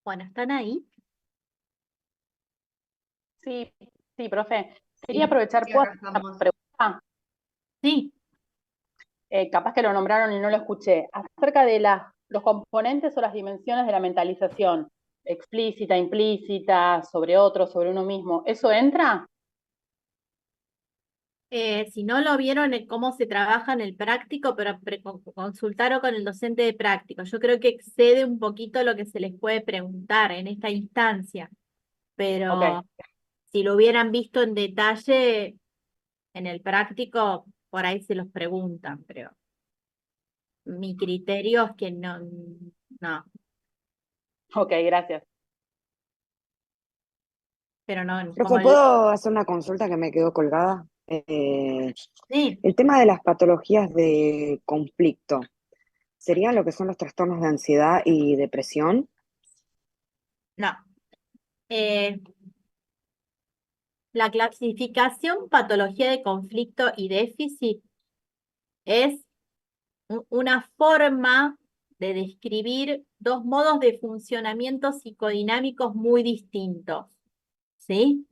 Bueno, ¿están ahí? Sí, sí, profe. Quería Sí, aprovechar, sí, ¿puedo acá hacer una estamos. pregunta? Sí. Capaz que lo nombraron y no lo escuché. Acerca de los componentes o las dimensiones de la mentalización, explícita, implícita, sobre otro, sobre uno mismo, ¿eso entra? Si no lo vieron en cómo se trabaja en el práctico, pero consultaron con el docente de práctico. Yo creo que excede un poquito lo que se les puede preguntar en esta instancia, Ok, pero si lo hubieran visto en detalle en el práctico, por ahí se los preguntan, pero mi criterio es que no, no, ok, gracias. pero no, como Profe, ¿puedo hacer una consulta que me quedó colgada? sí, El tema de las patologías de conflicto, ¿serían lo que son los trastornos de ansiedad y depresión? no. Eh, la clasificación patología de conflicto y déficit es una forma de describir dos modos de funcionamiento psicodinámicos muy distintos, ¿sí?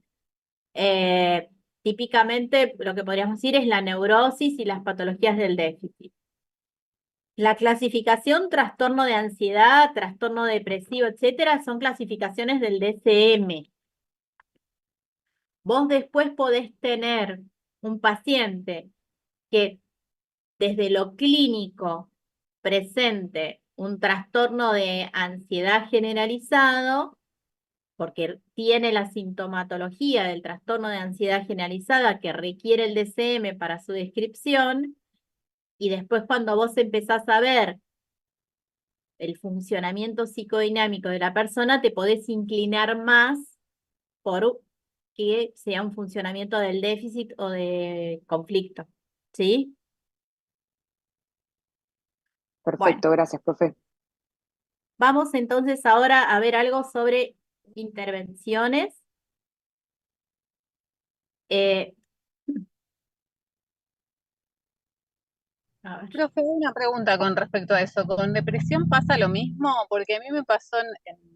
Eh, Típicamente lo que podríamos decir es la neurosis y las patologías del déficit. La clasificación trastorno de ansiedad, trastorno depresivo, etcétera, son clasificaciones del DSM. Vos después podés tener un paciente que desde lo clínico presente un trastorno de ansiedad generalizado, porque tiene la sintomatología del trastorno de ansiedad generalizada que requiere el DCM para su descripción, y después cuando vos empezás a ver el funcionamiento psicodinámico de la persona, te podés inclinar más por que sea un funcionamiento del déficit o de conflicto, ¿sí? Bueno. Perfecto, gracias, profe. Vamos entonces ahora a ver algo sobre intervenciones. Eh, a ver. Profe, una pregunta con respecto a eso. ¿Con depresión pasa lo mismo? Porque a mí me pasó en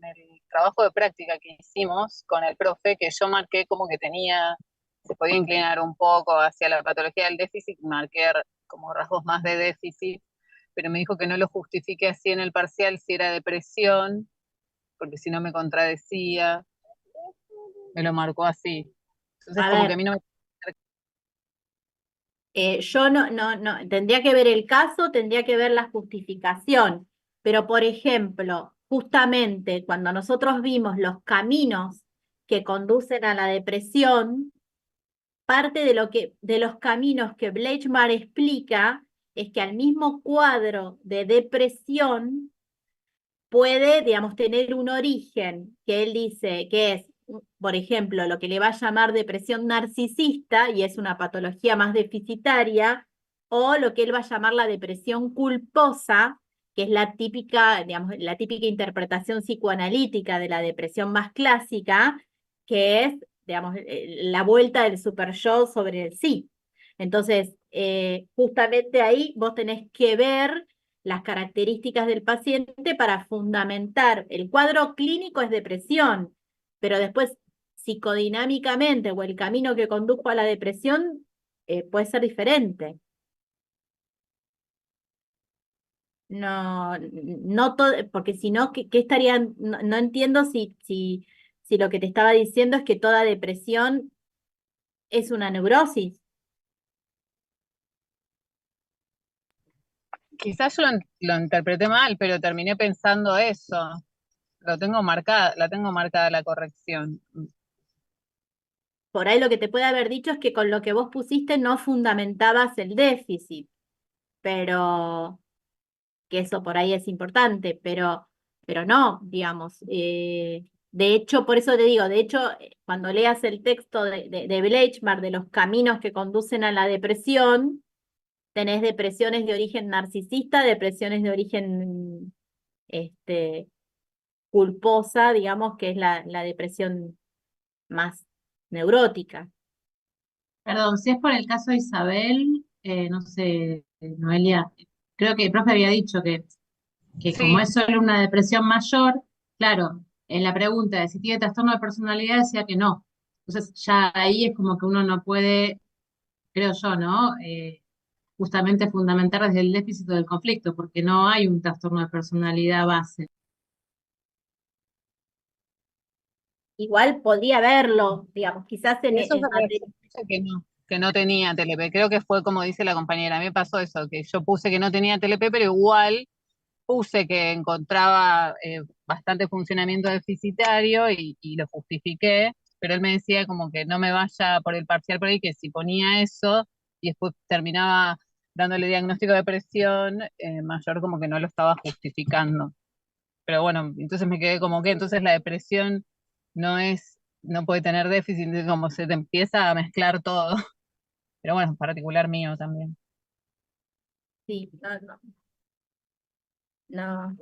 el trabajo de práctica que hicimos con el profe, que yo marqué como que tenía, se podía inclinar un poco hacia la patología del déficit, marqué como rasgos más de déficit, pero me dijo que no lo justifique así en el parcial si era depresión, porque si no me contradecía, me lo marcó así. Entonces A como que a ver, mí no me... yo no, tendría que ver el caso, tendría que ver la justificación, pero por ejemplo, justamente cuando nosotros vimos los caminos que conducen a la depresión, parte de de los caminos que Bleichmar explica es que al mismo cuadro de depresión puede, digamos, tener un origen que él dice que es, por ejemplo, lo que le va a llamar depresión narcisista, y es una patología más deficitaria, o lo que él va a llamar la depresión culposa, que es la típica, digamos, la típica interpretación psicoanalítica de la depresión más clásica, que es, digamos, la vuelta del super yo sobre el sí. Entonces, justamente ahí vos tenés que ver las características del paciente para fundamentar. El cuadro clínico es depresión, pero después psicodinámicamente o el camino que condujo a la depresión puede ser diferente. No, no todo, porque si no, ¿qué estarían? No, no entiendo si lo que te estaba diciendo es que toda depresión es una neurosis. Quizás yo lo interpreté mal, pero terminé pensando eso. Lo tengo marcada, la tengo marcada la corrección. Por ahí lo que te puede haber dicho es que con lo que vos pusiste no fundamentabas el déficit, pero que eso por ahí es importante, pero no, digamos. De hecho, por eso te digo, de hecho, cuando leas el texto de Bleichmar de los caminos que conducen a la depresión, tenés depresiones de origen narcisista, depresiones de origen este, culposa, digamos, que es la depresión más neurótica. Perdón, si es por el caso de Isabel, no sé, Noelia, creo que el profe había dicho que como Sí, es solo una depresión mayor, claro, en la pregunta de si tiene trastorno de personalidad decía que no. Entonces ya ahí es como que uno no puede, creo yo, ¿no? Justamente fundamentar desde el déficit del conflicto, porque no hay un trastorno de personalidad base. Igual podría verlo, digamos, quizás Eso en fue lo que materia. yo puse que no tenía TLP. Creo que fue como dice la compañera. A mí me pasó eso, que yo puse que no tenía TLP, pero igual puse que encontraba bastante funcionamiento deficitario y lo justifiqué, pero él me decía como que no me vaya por el parcial por ahí, que si ponía eso y después terminaba dándole diagnóstico de depresión mayor, como que no lo estaba justificando. Pero bueno, entonces me quedé como que entonces la depresión no puede tener déficit, entonces como se te empieza a mezclar todo. Pero bueno, en particular mío también. Sí, no,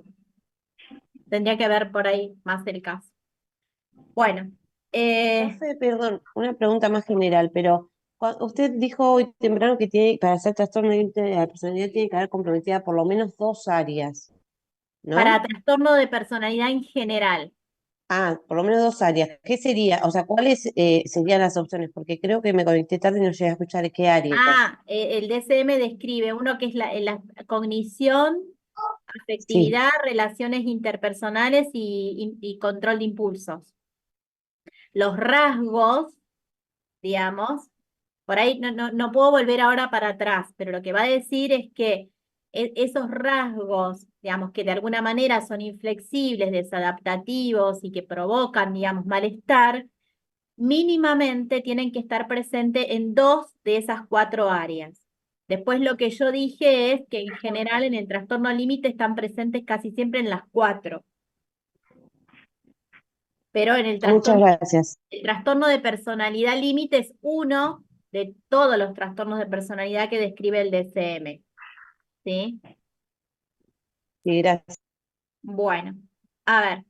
tendría que ver por ahí más el caso. Bueno, Profe, perdón, una pregunta más general, pero usted dijo hoy temprano que tiene, para hacer trastorno límite de la personalidad tiene que haber comprometida por lo menos 2 áreas, para ¿no? trastorno de personalidad en general. Ah, por lo menos 2 áreas. ¿Qué sería? O sea, ¿cuáles serían las opciones? Porque creo que me conecté tarde y no llegué a escuchar qué áreas. El DSM describe uno que es la cognición, Sí, afectividad, relaciones interpersonales y control de impulsos. Los rasgos, digamos, por ahí no puedo volver ahora para atrás, pero lo que va a decir es que esos rasgos, digamos, que de alguna manera son inflexibles, desadaptativos y que provocan, digamos, malestar, mínimamente tienen que estar presentes en 2 de esas 4 áreas. Después lo que yo dije es que en general en el trastorno límite están presentes casi siempre en las 4, pero en muchas gracias. el trastorno de personalidad límite es uno de todos los trastornos de personalidad que describe el DSM, ¿sí? Sí, gracias. Bueno, a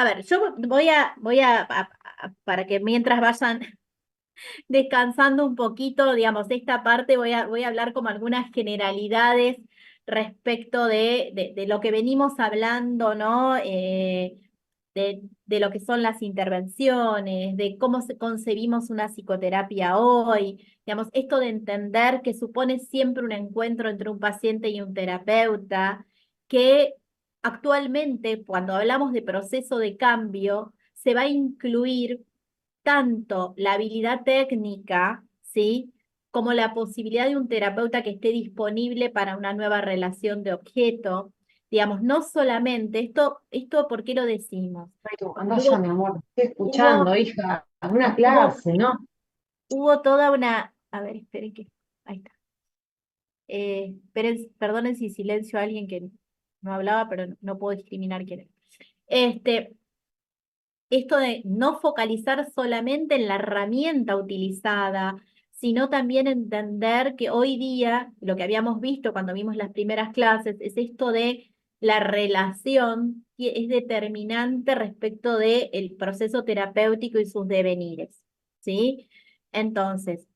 ver, yo para que mientras vayan descansando un poquito, digamos, esta parte voy a hablar como algunas generalidades respecto de lo que venimos hablando, ¿no? De lo que son las intervenciones, de cómo concebimos una psicoterapia hoy, digamos, esto de entender que supone siempre un encuentro entre un paciente y un terapeuta, que actualmente, cuando hablamos de proceso de cambio, se va a incluir tanto la habilidad técnica, ¿sí? Como la posibilidad de un terapeuta que esté disponible para una nueva relación de objeto. Digamos, no solamente, esto ¿por qué lo decimos? Ay, tú, anda Porque ya, mi amor. Estoy escuchando, hubo, hija. Una hubo, clase, ¿no? hubo toda una, a ver, esperen que, ahí está. Perdonen si silencio a alguien que no hablaba, pero no puedo discriminar quién es. Este, esto de no focalizar solamente en la herramienta utilizada, sino también entender que hoy día, lo que habíamos visto cuando vimos las primeras clases, es esto de la relación que es determinante respecto del proceso terapéutico y sus devenires, ¿sí? Entonces,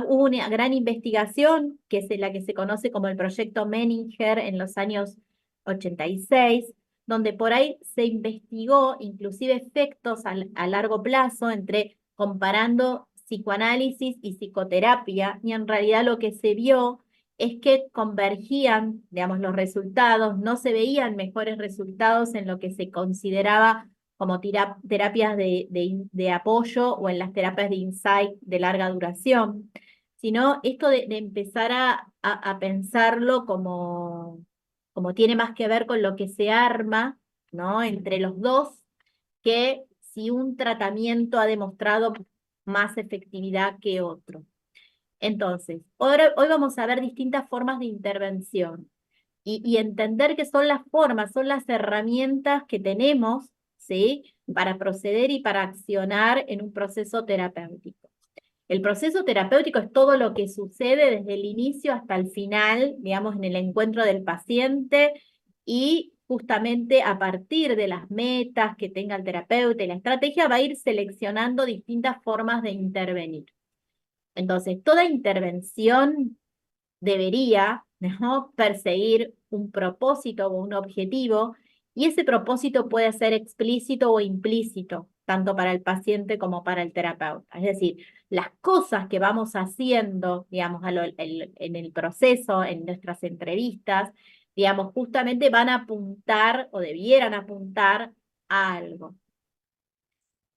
hubo una gran investigación, que es la que se conoce como el proyecto Menninger en los años 86, donde por ahí se investigó inclusive efectos a largo plazo entre comparando psicoanálisis y psicoterapia, y en realidad lo que se vio es que convergían, digamos, los resultados, no se veían mejores resultados en lo que se consideraba como terapias de apoyo o en las terapias de insight de larga duración, sino esto de empezar a pensarlo como tiene más que ver con lo que se arma, ¿no? Entre los dos, que si un tratamiento ha demostrado más efectividad que otro. Entonces, hoy vamos a ver distintas formas de intervención y entender que son las formas, son las herramientas que tenemos, ¿sí? Para proceder y para accionar en un proceso terapéutico. El proceso terapéutico es todo lo que sucede desde el inicio hasta el final, digamos, en el encuentro del paciente y justamente a partir de las metas que tenga el terapeuta y la estrategia va a ir seleccionando distintas formas de intervenir. Entonces, toda intervención debería, ¿no?, perseguir un propósito o un objetivo Y ese propósito puede ser explícito o implícito, tanto para el paciente como para el terapeuta. Es decir, las cosas que vamos haciendo, digamos, en el proceso, en nuestras entrevistas, digamos, justamente van a apuntar o debieran apuntar a algo.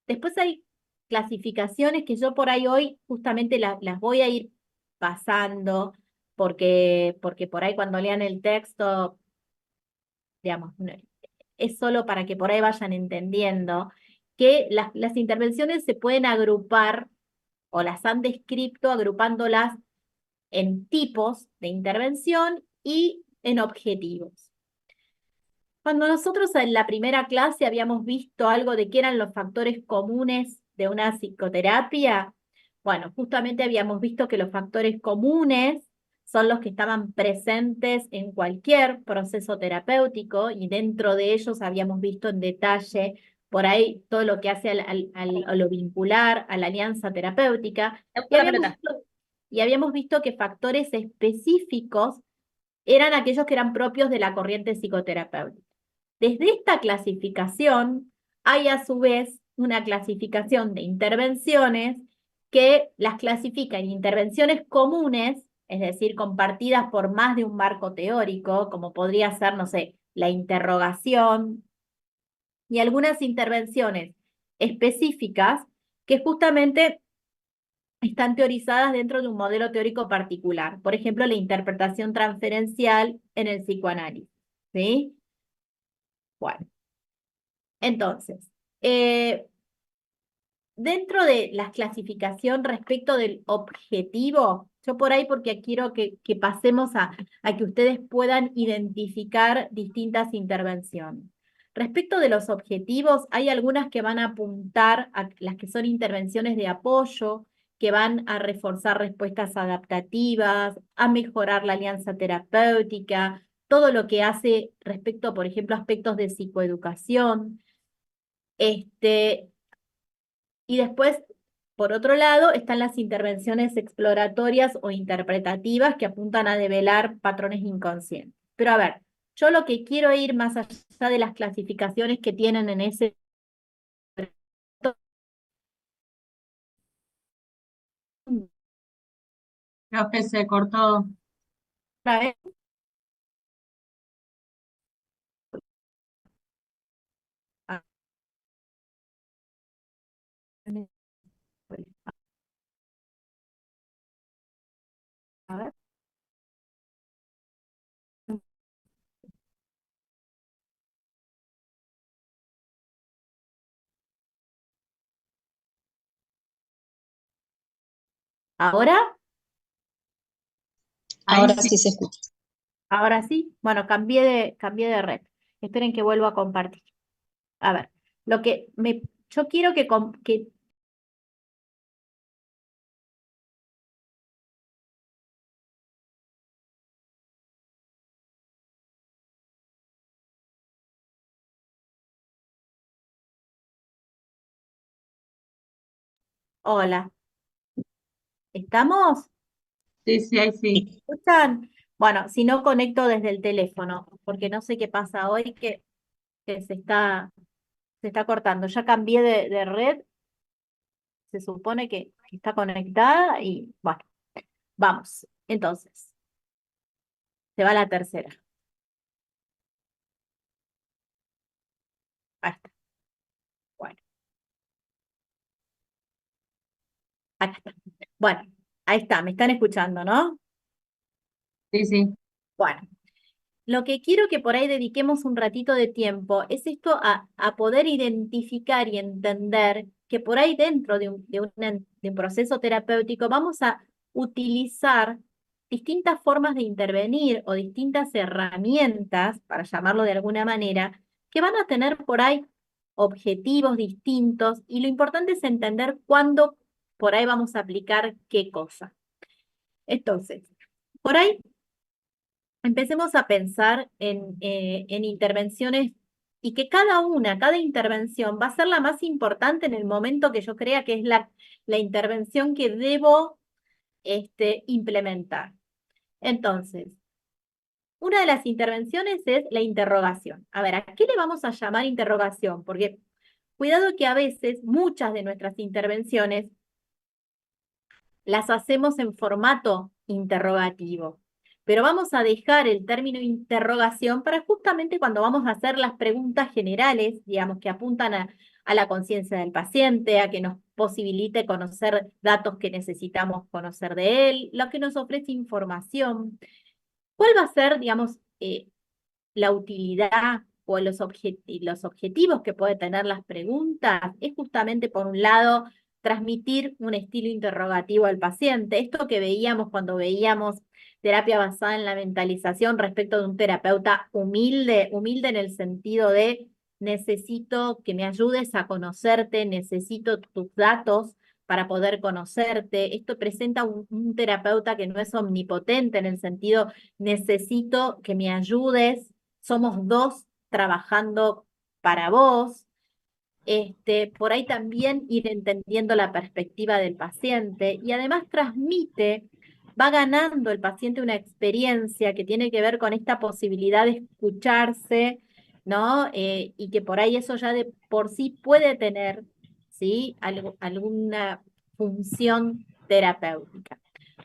Después hay clasificaciones que yo por ahí hoy justamente las voy a ir pasando, porque por ahí cuando lean el texto, digamos, es solo para que por ahí vayan entendiendo que las intervenciones se pueden agrupar o las han descrito agrupándolas en tipos de intervención y en objetivos. Cuando nosotros en la primera clase habíamos visto algo de qué eran los factores comunes de una psicoterapia, bueno, justamente habíamos visto que los factores comunes son los que estaban presentes en cualquier proceso terapéutico y dentro de ellos habíamos visto en detalle por ahí todo lo que hace a lo vincular, a la alianza terapéutica, y habíamos visto que factores específicos eran aquellos que eran propios de la corriente psicoterapéutica. Desde esta clasificación hay a su vez una clasificación de intervenciones que las clasifica en intervenciones comunes, es decir, compartidas por más de un marco teórico, como podría ser, no sé, la interrogación, y algunas intervenciones específicas que justamente están teorizadas dentro de un modelo teórico particular. Por ejemplo, la interpretación transferencial en el psicoanálisis. ¿Sí? Bueno, entonces, dentro de la clasificación respecto del objetivo, yo por ahí porque quiero que pasemos a que ustedes puedan identificar distintas intervenciones. Respecto de los objetivos, hay algunas que van a apuntar a las que son intervenciones de apoyo, que van a reforzar respuestas adaptativas, a mejorar la alianza terapéutica, todo lo que hace respecto, por ejemplo, a aspectos de psicoeducación. Y después, por otro lado, están las intervenciones exploratorias o interpretativas que apuntan a develar patrones inconscientes. Pero a ver, yo lo que quiero ir más allá de las clasificaciones que tienen en ese... Creo que se cortó. A ver. ¿Ahora? Ahora sí se escucha. ¿Ahora sí? Bueno, cambié de red. Esperen que vuelva a compartir. A ver, yo quiero que hola, ¿estamos? Sí, sí, ahí sí. ¿Escuchan? Bueno, si no conecto desde el teléfono, porque no sé qué pasa hoy que se está cortando. Ya cambié de red, se supone que está conectada y bueno, vamos. Entonces, se va la tercera. Ahí está. Bueno, acá está. Bueno, ahí está, me están escuchando, ¿no? Sí, sí. Bueno, lo que quiero que por ahí dediquemos un ratito de tiempo es esto a poder identificar y entender que por ahí dentro de un proceso terapéutico vamos a utilizar distintas formas de intervenir o distintas herramientas, para llamarlo de alguna manera, que van a tener por ahí objetivos distintos y lo importante es entender cuándo por ahí vamos a aplicar qué cosa. Entonces, por ahí empecemos a pensar en intervenciones y que cada intervención va a ser la más importante en el momento que yo crea que es la intervención que debo implementar. Entonces, Una de las intervenciones es la interrogación. A ver, ¿a qué le vamos a llamar interrogación? Porque cuidado que a veces muchas de nuestras intervenciones las hacemos en formato interrogativo, pero vamos a dejar el término interrogación para justamente cuando vamos a hacer las preguntas generales, digamos, que apuntan a la conciencia del paciente, a que nos posibilite conocer datos que necesitamos conocer de él, lo que nos ofrece información. ¿Cuál va a ser, digamos, la utilidad o los objetivos que puede tener las preguntas? Es justamente, por un lado, transmitir un estilo interrogativo al paciente. Esto que veíamos cuando veíamos terapia basada en la mentalización respecto de un terapeuta humilde, humilde en el sentido de necesito que me ayudes a conocerte, necesito tus datos para poder conocerte. Esto presenta un terapeuta que no es omnipotente en el sentido necesito que me ayudes, somos dos trabajando para vos. Por ahí también ir entendiendo la perspectiva del paciente y además transmite, va ganando el paciente una experiencia que tiene que ver con esta posibilidad de escucharse, ¿no? Y que por ahí eso ya de por sí puede tener, ¿sí? Alguna función terapéutica.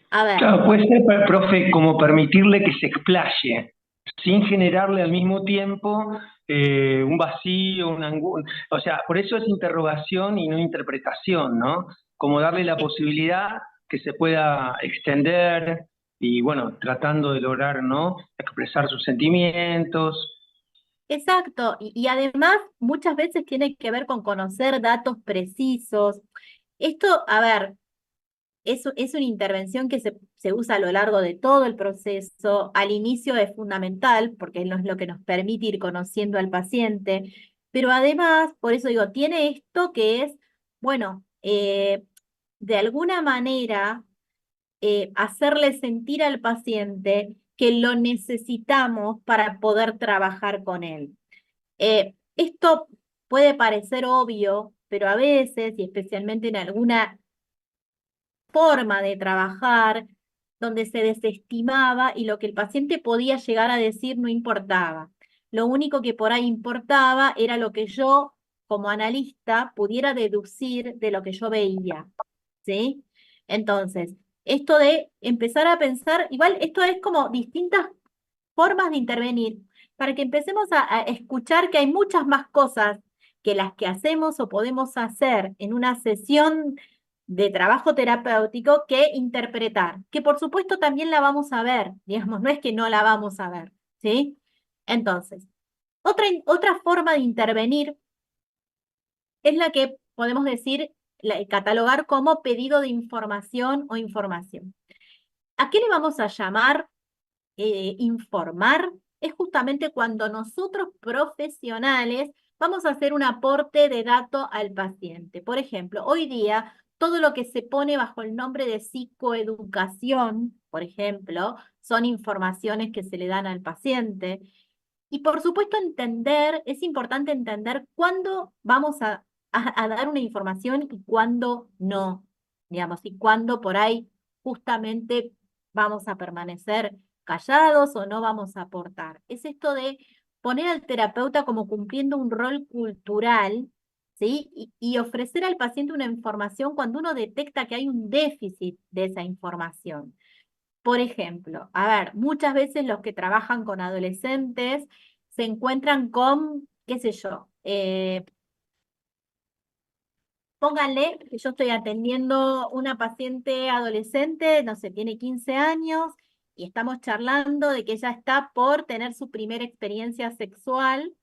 A ver, Claro, puede ser, profe, como permitirle que se explaye, sin generarle al mismo tiempo un vacío, o sea, por eso es interrogación y no interpretación, ¿no? Como darle la posibilidad que se pueda extender y, bueno, tratando de lograr, ¿no? Expresar sus sentimientos. exacto, y además muchas veces tiene que ver con conocer datos precisos. Esto, a ver, es una intervención que se usa a lo largo de todo el proceso. Al inicio es fundamental porque no es lo que nos permite ir conociendo al paciente, pero además, por eso digo, tiene esto que es, bueno, de alguna manera hacerle sentir al paciente que lo necesitamos para poder trabajar con él. Esto puede parecer obvio, pero a veces, y especialmente en alguna forma de trabajar, donde se desestimaba y lo que el paciente podía llegar a decir no importaba. Lo único que por ahí importaba era lo que yo, como analista, pudiera deducir de lo que yo veía, ¿sí? Entonces, esto de empezar a pensar, igual esto es como distintas formas de intervenir, para que empecemos a escuchar que hay muchas más cosas que las que hacemos o podemos hacer en una sesión de trabajo terapéutico que interpretar, que por supuesto también la vamos a ver, digamos, no es que no la vamos a ver, ¿sí? Entonces, otra forma de intervenir es la que podemos decir, catalogar como pedido de información o información. ¿A qué le vamos a llamar informar? Es justamente cuando nosotros profesionales vamos a hacer un aporte de datos al paciente. Por ejemplo, hoy día todo lo que se pone bajo el nombre de psicoeducación, por ejemplo, son informaciones que se le dan al paciente. Y por supuesto es importante entender cuándo vamos a dar una información y cuándo no, digamos, y cuándo por ahí justamente vamos a permanecer callados o no vamos a aportar. Es esto de poner al terapeuta como cumpliendo un rol cultural, ¿sí? Y ofrecer al paciente una información cuando uno detecta que hay un déficit de esa información. Por ejemplo, a ver, muchas veces los que trabajan con adolescentes se encuentran con, qué sé yo, pónganle que yo estoy atendiendo una paciente adolescente, no sé, tiene 15 años y estamos charlando de que ella está por tener su primera experiencia sexual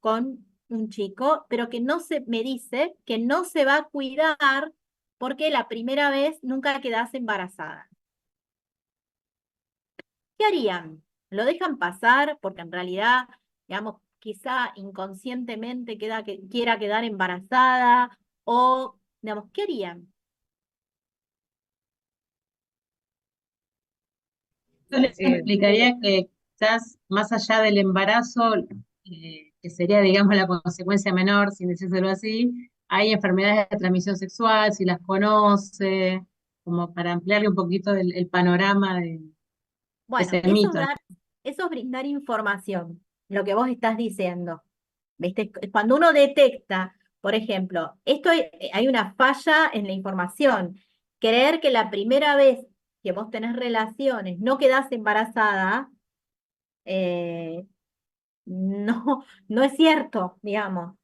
con un chico, pero que no se, me dice que no se va a cuidar porque la primera vez nunca quedase embarazada. ¿Qué harían? ¿Lo dejan pasar porque en realidad, digamos, quizá inconscientemente quiera quedar embarazada? O, digamos, ¿qué harían? Yo les Eh, explicaría que quizás más allá del embarazo, que sería, digamos, la consecuencia menor, sin decírselo así, hay enfermedades de transmisión sexual, si las conoce, como para ampliarle un poquito el panorama Bueno, ese mito. eso es brindar información, lo que vos estás diciendo. ¿Viste? Cuando uno detecta, por ejemplo, hay una falla en la información. Creer que la primera vez que vos tenés relaciones no quedás embarazada, eh, no, no es cierto, digamos.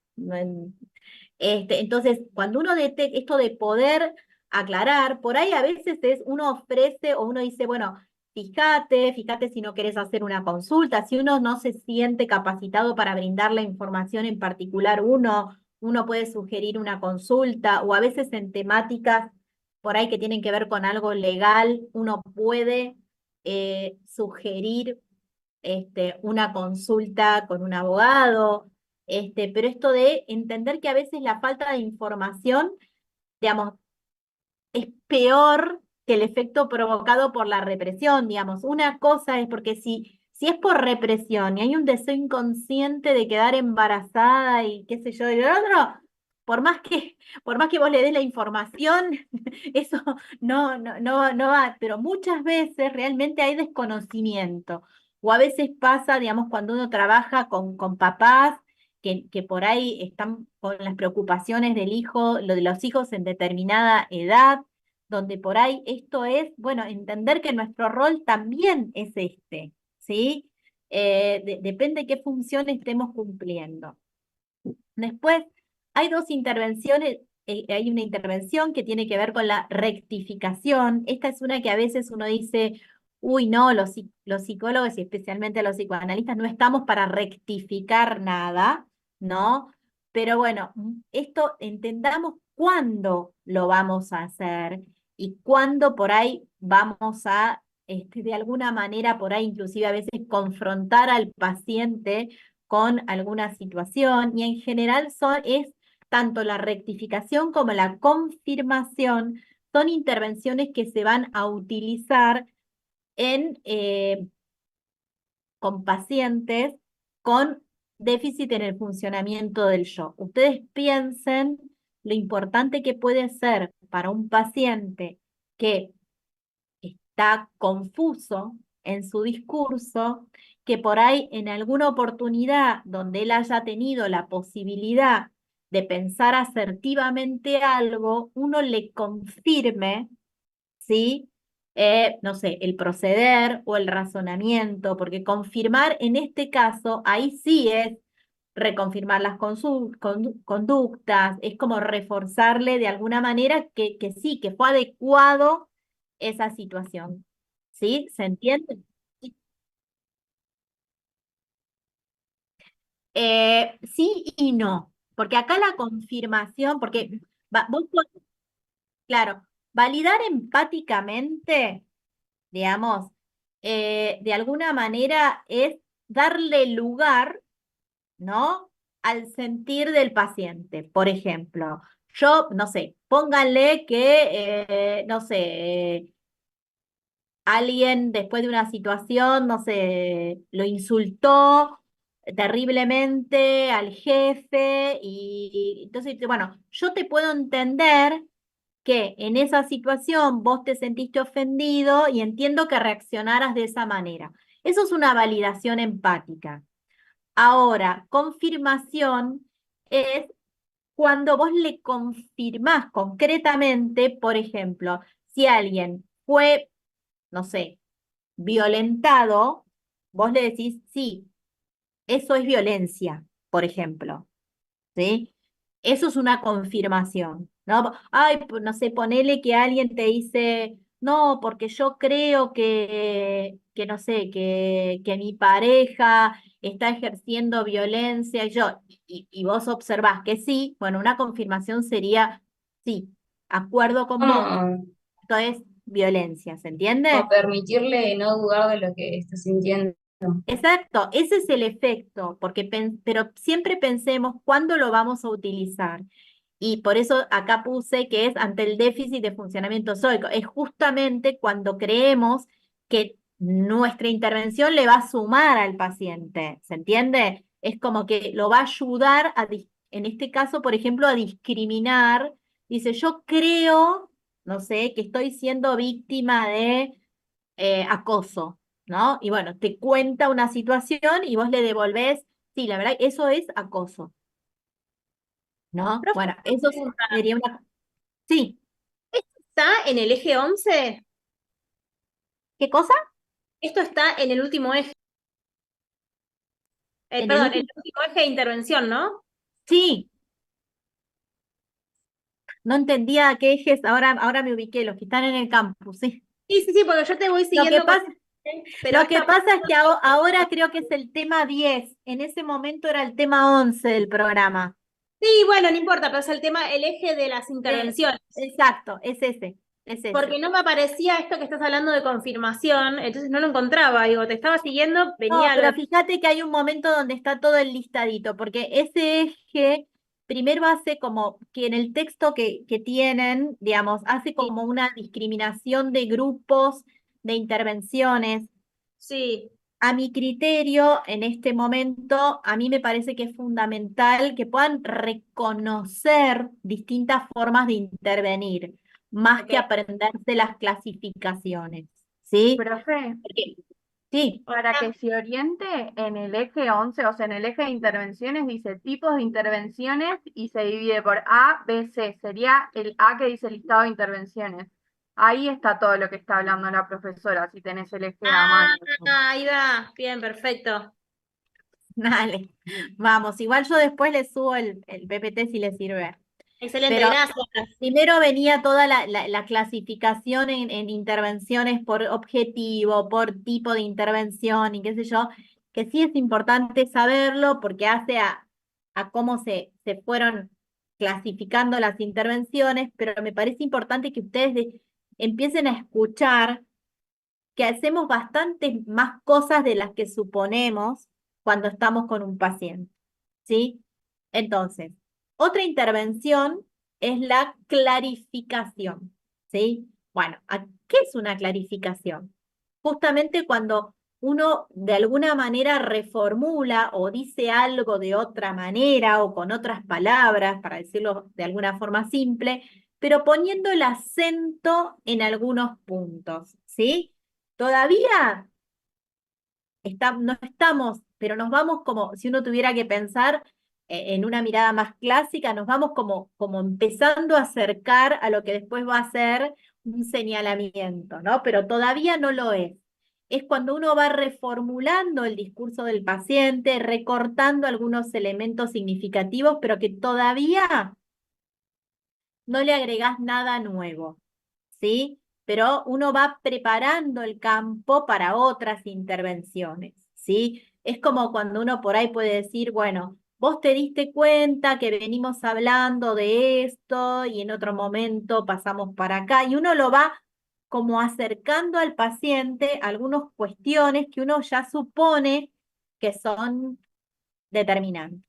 Entonces, cuando uno detecta esto de poder aclarar, por ahí a veces uno ofrece o uno dice, bueno, fíjate si no querés hacer una consulta, si uno no se siente capacitado para brindar la información en particular, uno puede sugerir una consulta o a veces en temáticas por ahí que tienen que ver con algo legal, uno puede sugerir una consulta con un abogado, pero esto de entender que a veces la falta de información, digamos, es peor que el efecto provocado por la represión, digamos. Una cosa es porque si es por represión y hay un deseo inconsciente de quedar embarazada y qué sé yo, y lo otro, por más que, por más que vos le des la información, eso no va, pero muchas veces realmente hay desconocimiento. O a veces pasa, digamos, cuando uno trabaja con papás que por ahí están con las preocupaciones del hijo, lo de los hijos en determinada edad, donde por ahí esto es, bueno, entender que nuestro rol también es ¿sí? Depende qué función estemos cumpliendo. Después, hay dos intervenciones, hay una intervención que tiene que ver con la rectificación. Esta es una que a veces uno dice, uy, no, los psicólogos y especialmente los psicoanalistas no estamos para rectificar nada, ¿no? Pero bueno, esto entendamos cuándo lo vamos a hacer y cuándo por ahí vamos a, de alguna manera, por ahí inclusive a veces confrontar al paciente con alguna situación y en general es tanto la rectificación como la confirmación, son intervenciones que se van a utilizar con pacientes con déficit en el funcionamiento del yo. Ustedes piensen lo importante que puede ser para un paciente que está confuso en su discurso, que por ahí en alguna oportunidad donde él haya tenido la posibilidad de pensar asertivamente algo, uno le confirme, ¿sí? No sé, el proceder o el razonamiento, porque confirmar en este caso, ahí sí es reconfirmar las conductas, es como reforzarle de alguna manera que sí, que fue adecuado esa situación. ¿Sí? ¿Se entiende? Sí, sí y no, porque acá la confirmación, porque claro, validar empáticamente, digamos, de alguna manera es darle lugar, ¿no? Al sentir del paciente. Por ejemplo, yo, no sé, pónganle que, no sé, alguien después de una situación, no sé, lo insultó terriblemente al jefe y entonces, bueno, yo te puedo entender que en esa situación vos te sentiste ofendido y entiendo que reaccionaras de esa manera. Eso es una validación empática. Ahora, confirmación es cuando vos le confirmás concretamente, por ejemplo, si alguien fue, no sé, violentado, vos le decís, sí, eso es violencia, por ejemplo. ¿Sí? Eso es una confirmación, ¿no? Ay, no sé, ponele que alguien te dice, no, porque yo creo que no sé, que mi pareja está ejerciendo violencia y vos observás que sí, bueno, una confirmación sería, sí, acuerdo con vos, Como, esto es violencia, ¿se como entiende? permitirle no dudar de lo que está sintiendo. Exacto, ese es el efecto, porque pero siempre pensemos cuándo lo vamos a utilizar. Y por eso acá puse que es ante el déficit de funcionamiento sólico. Es justamente cuando creemos que nuestra intervención le va a sumar al paciente, ¿se entiende? Es como que lo va a ayudar en este caso, por ejemplo, a discriminar. Dice, yo creo, no sé, que estoy siendo víctima de acoso. ¿no? Y bueno, te cuenta una situación y vos le devolvés, sí, la verdad, eso es acoso, ¿no? Profe, Bueno, eso pregunta, sería una... Sí, ¿está en el eje 11? ¿qué cosa? Esto está en el último eje, En el perdón, el último... último eje de intervención, ¿no? Sí, no entendía a qué ejes, ahora me ubiqué, los que están en el campus, sí. Sí, sí, sí, porque yo te voy Lo que siguiendo con pasa, pero lo que esta pasa es que ahora creo que es el tema 10, en ese momento era el tema 11 del programa. sí, bueno, no importa, pero es el tema, el eje de las intervenciones. Exacto, es ese, es ese. Porque no me aparecía esto que estás hablando de confirmación, entonces no lo encontraba. Digo, te estaba siguiendo, No, venía lo pero de... fíjate que hay un momento donde está todo el listadito, porque ese eje primero hace como que en el texto que tienen, digamos, hace como una discriminación de grupos, de intervenciones. Sí, A mi criterio, en este momento, a mí me parece que es fundamental que puedan reconocer distintas formas de intervenir, más que ok. aprenderse las clasificaciones, ¿sí? Profe, Porque, sí, para que se oriente en el eje 11, o sea, en el eje de intervenciones, dice tipos de intervenciones y se divide por A, B, C. Sería el A que dice listado de intervenciones. Ahí está todo lo que está hablando la profesora, si tenés el eje a Ah, mano. ahí va. Bien, perfecto. dale, vamos. Igual yo después le subo el PPT si le sirve. Excelente, Pero gracias. primero venía toda la clasificación en intervenciones por objetivo, por tipo de intervención y qué sé yo, que sí es importante saberlo porque hace a cómo se fueron clasificando las intervenciones, pero me parece importante que ustedes empiecen a escuchar que hacemos bastantes más cosas de las que suponemos cuando estamos con un paciente, ¿sí? Entonces, otra intervención es la clarificación, ¿sí? Bueno, ¿qué es una clarificación? Justamente cuando uno de alguna manera reformula o dice algo de otra manera o con otras palabras, para decirlo de alguna forma simple, pero poniendo el acento en algunos puntos, ¿sí? Todavía no estamos, pero nos vamos como, si uno tuviera que pensar en una mirada más clásica, nos vamos como empezando a acercar a lo que después va a ser un señalamiento, ¿no? Pero todavía no lo es. Es cuando uno va reformulando el discurso del paciente, recortando algunos elementos significativos, pero que todavía no le agregás nada nuevo, ¿sí? Pero uno va preparando el campo para otras intervenciones, ¿sí? Es como cuando uno por ahí puede decir, bueno, vos te diste cuenta que venimos hablando de esto y en otro momento pasamos para acá, y uno lo va como acercando al paciente a algunas cuestiones que uno ya supone que son determinantes.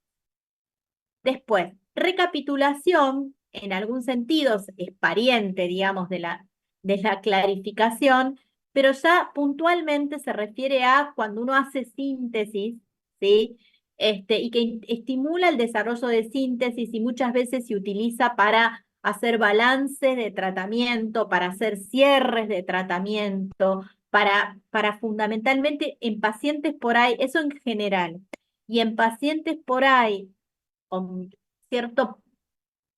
Después, recapitulación, en algún sentido es pariente, digamos, de la clarificación, pero ya puntualmente se refiere a cuando uno hace síntesis, ¿sí? Y que estimula el desarrollo de síntesis y muchas veces se utiliza para hacer balances de tratamiento, para hacer cierres de tratamiento, para fundamentalmente en pacientes por ahí, eso en general, y en pacientes por ahí con cierto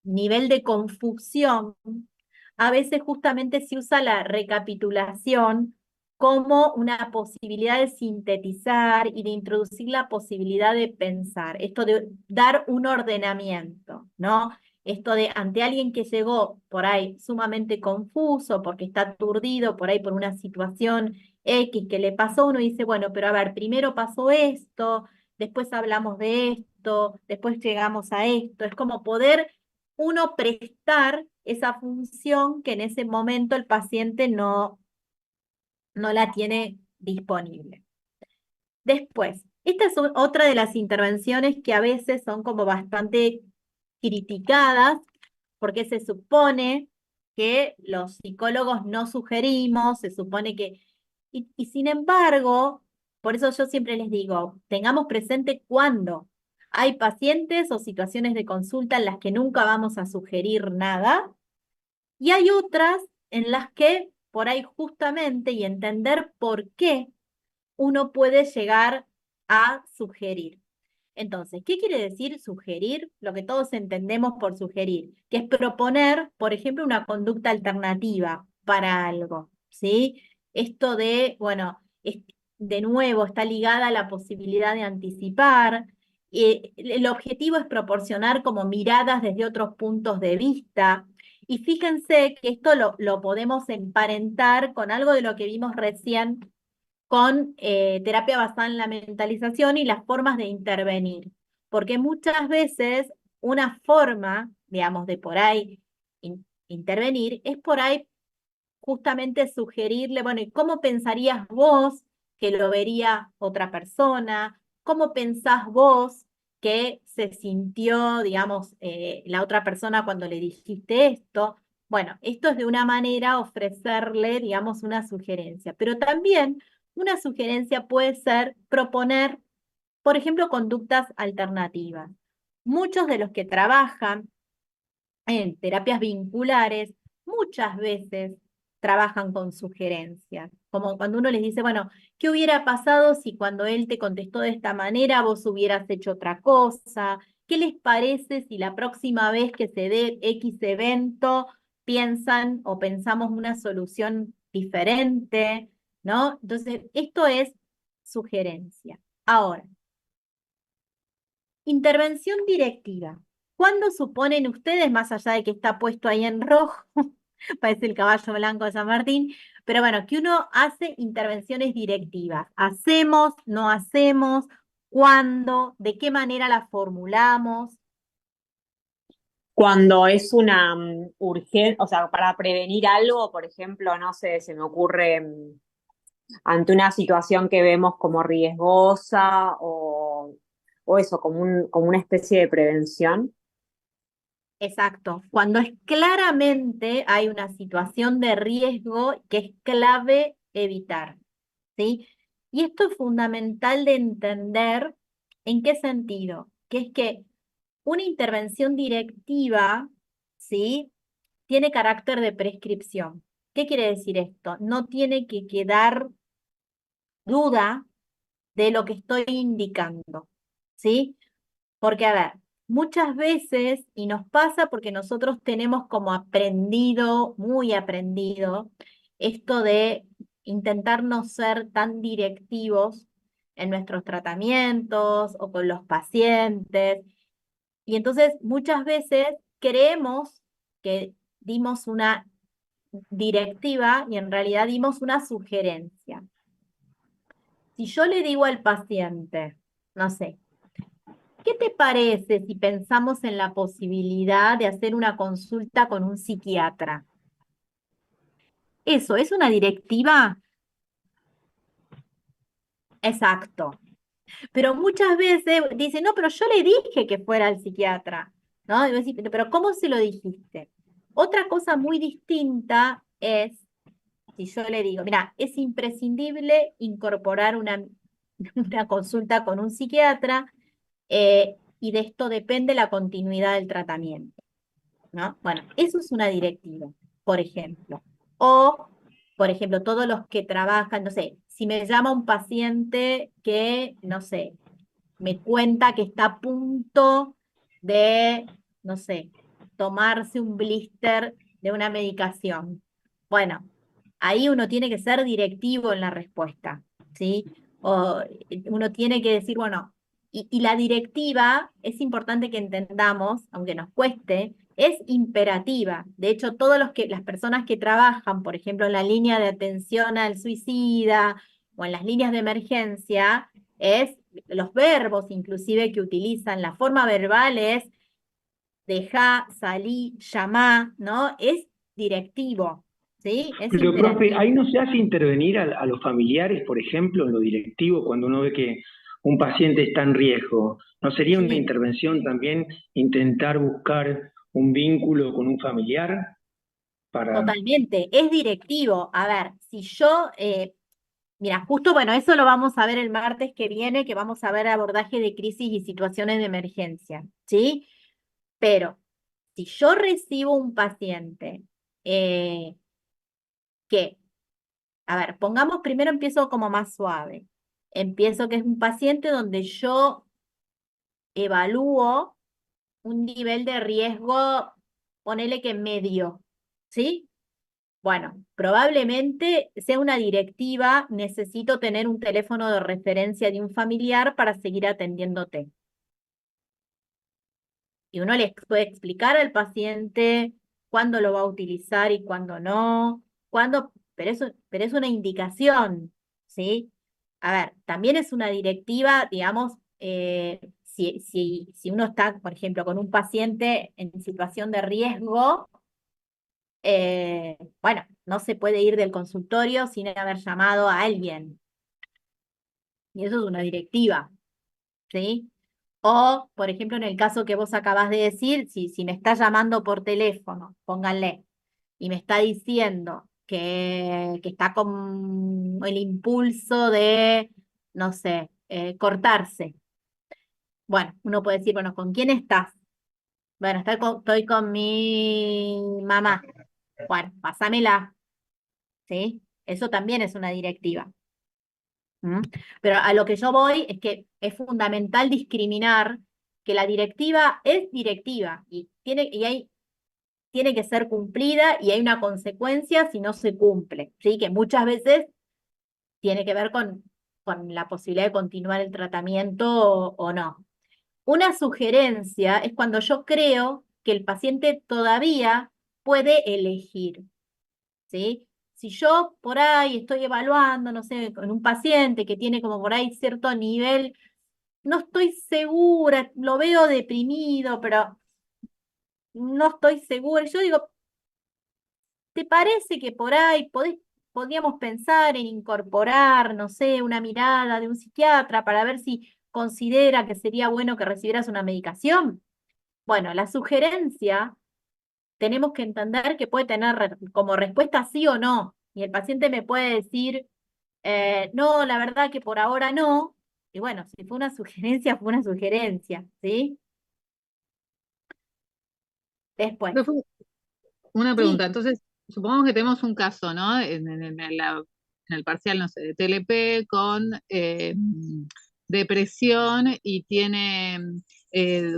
nivel de confusión, a veces justamente se usa la recapitulación como una posibilidad de sintetizar y de introducir la posibilidad de pensar, esto de dar un ordenamiento, ¿no? Esto de ante alguien que llegó por ahí sumamente confuso, porque está aturdido por ahí por una situación X que le pasó, uno dice, bueno, pero a ver, primero pasó esto, después hablamos de esto, después llegamos a esto, es como poder uno prestar esa función que en ese momento el paciente no la tiene disponible. Después, esta es otra de las intervenciones que a veces son como bastante criticadas porque se supone que los psicólogos no sugerimos, se supone que... Y sin embargo, por eso yo siempre les digo, tengamos presente cuándo hay pacientes o situaciones de consulta en las que nunca vamos a sugerir nada y hay otras en las que por ahí justamente y entender por qué uno puede llegar a sugerir. Entonces, ¿qué quiere decir sugerir? Lo que todos entendemos por sugerir, que es proponer, por ejemplo, una conducta alternativa para algo, ¿sí? Esto de, bueno, de nuevo está ligada a la posibilidad de anticipar. El objetivo es proporcionar como miradas desde otros puntos de vista. Y fíjense que esto lo podemos emparentar con algo de lo que vimos recién con terapia basada en la mentalización y las formas de intervenir. Porque muchas veces una forma, digamos, de por ahí intervenir es por ahí justamente sugerirle, bueno, ¿y cómo pensarías vos que lo vería otra persona? ¿Cómo pensás vos que se sintió, digamos, la otra persona cuando le dijiste esto? Bueno, esto es de una manera ofrecerle, digamos, una sugerencia, pero también una sugerencia puede ser proponer, por ejemplo, conductas alternativas. Muchos de los que trabajan en terapias vinculares muchas veces trabajan con sugerencias, como cuando uno les dice, bueno, ¿qué hubiera pasado si cuando él te contestó de esta manera vos hubieras hecho otra cosa? ¿Qué les parece si la próxima vez que se dé X evento piensan o pensamos una solución diferente? ¿No? Entonces, esto es sugerencia. Ahora, intervención directiva. ¿Cuándo suponen ustedes, más allá de que está puesto ahí en rojo, parece el caballo blanco de San Martín, pero bueno, que uno hace intervenciones directivas? ¿Hacemos, no hacemos? ¿Cuándo? ¿De qué manera la formulamos? Cuando es una urgencia, o sea, para prevenir algo, por ejemplo, no sé, se me ocurre ante una situación que vemos como riesgosa o eso, como una especie de prevención. Exacto. Cuando es claramente hay una situación de riesgo que es clave evitar, ¿sí? Y esto es fundamental de entender en qué sentido, que es que una intervención directiva, ¿sí? Tiene carácter de prescripción. ¿Qué quiere decir esto? No tiene que quedar duda de lo que estoy indicando, ¿sí? Porque, a ver, muchas veces, y nos pasa porque nosotros tenemos como aprendido, muy aprendido, esto de intentar no ser tan directivos en nuestros tratamientos o con los pacientes. Y entonces muchas veces creemos que dimos una directiva y en realidad dimos una sugerencia. Si yo le digo al paciente, no sé, ¿qué te parece si pensamos en la posibilidad de hacer una consulta con un psiquiatra? ¿Eso es una directiva? Exacto. Pero muchas veces dicen, no, pero yo le dije que fuera al psiquiatra, ¿no? Y vos decís, pero ¿cómo se lo dijiste? Otra cosa muy distinta es si yo le digo, mira, es imprescindible incorporar una consulta con un psiquiatra y de esto depende la continuidad del tratamiento, ¿no? Bueno, eso es una directiva, por ejemplo. O, por ejemplo, todos los que trabajan, no sé, si me llama un paciente que, no sé, me cuenta que está a punto de, no sé, tomarse un blister de una medicación. Bueno, ahí uno tiene que ser directivo en la respuesta, ¿sí? O uno tiene que decir, bueno, y la directiva es importante que entendamos, aunque nos cueste, es imperativa. De hecho, las personas que trabajan, por ejemplo, en la línea de atención al suicida o en las líneas de emergencia, es los verbos inclusive que utilizan, la forma verbal es deja, salí, llamá, ¿no? Es directivo, ¿sí? Es Pero, profe, imperativo. ahí no se hace intervenir a los familiares, por ejemplo, en lo directivo, cuando uno ve que un paciente está en riesgo. ¿No sería una Sí, intervención también intentar buscar un vínculo con un familiar para... totalmente, es directivo. A ver, si yo, mira, justo, bueno, eso lo vamos a ver el martes que viene, que vamos a ver abordaje de crisis y situaciones de emergencia, ¿sí? Pero si yo recibo un paciente que, a ver, pongamos primero, empiezo como más suave. empiezo que es un paciente donde yo evalúo un nivel de riesgo, ponele que medio, ¿sí? Bueno, probablemente sea una directiva, necesito tener un teléfono de referencia de un familiar para seguir atendiéndote. Y uno le puede explicar al paciente cuándo lo va a utilizar y cuándo no, pero es una indicación, ¿sí? A ver, también es una directiva, digamos, si uno está, por ejemplo, con un paciente en situación de riesgo, bueno, no se puede ir del consultorio sin haber llamado a alguien. Y eso es una directiva, ¿sí? O, por ejemplo, en el caso que vos acabas de decir, si me está llamando por teléfono, pónganle, y me está diciendo que está con el impulso de, no sé, cortarse. Bueno, uno puede decir, bueno, ¿con quién estás? Bueno, estoy con mi mamá. Bueno, pásamela, ¿sí? Eso también es una directiva. ¿Mm? Pero a lo que yo voy es que es fundamental discriminar que la directiva es directiva tiene que ser cumplida y hay una consecuencia si no se cumple, ¿sí? Que muchas veces tiene que ver con la posibilidad de continuar el tratamiento o no. Una sugerencia es cuando yo creo que el paciente todavía puede elegir, ¿sí? Si yo por ahí estoy evaluando, no sé, con un paciente que tiene como por ahí cierto nivel, no estoy segura, lo veo deprimido, pero no estoy segura. Yo digo, ¿te parece que por ahí podríamos pensar en incorporar, no sé, una mirada de un psiquiatra para ver si considera que sería bueno que recibieras una medicación? Bueno, la sugerencia tenemos que entender que puede tener como respuesta sí o no. Y el paciente me puede decir, no, la verdad que por ahora no. Y bueno, si fue una sugerencia, fue una sugerencia, ¿sí? Después, Profe, una sí, pregunta, entonces, supongamos que tenemos un caso, ¿no? En el parcial, no sé, de TLP con depresión y tiene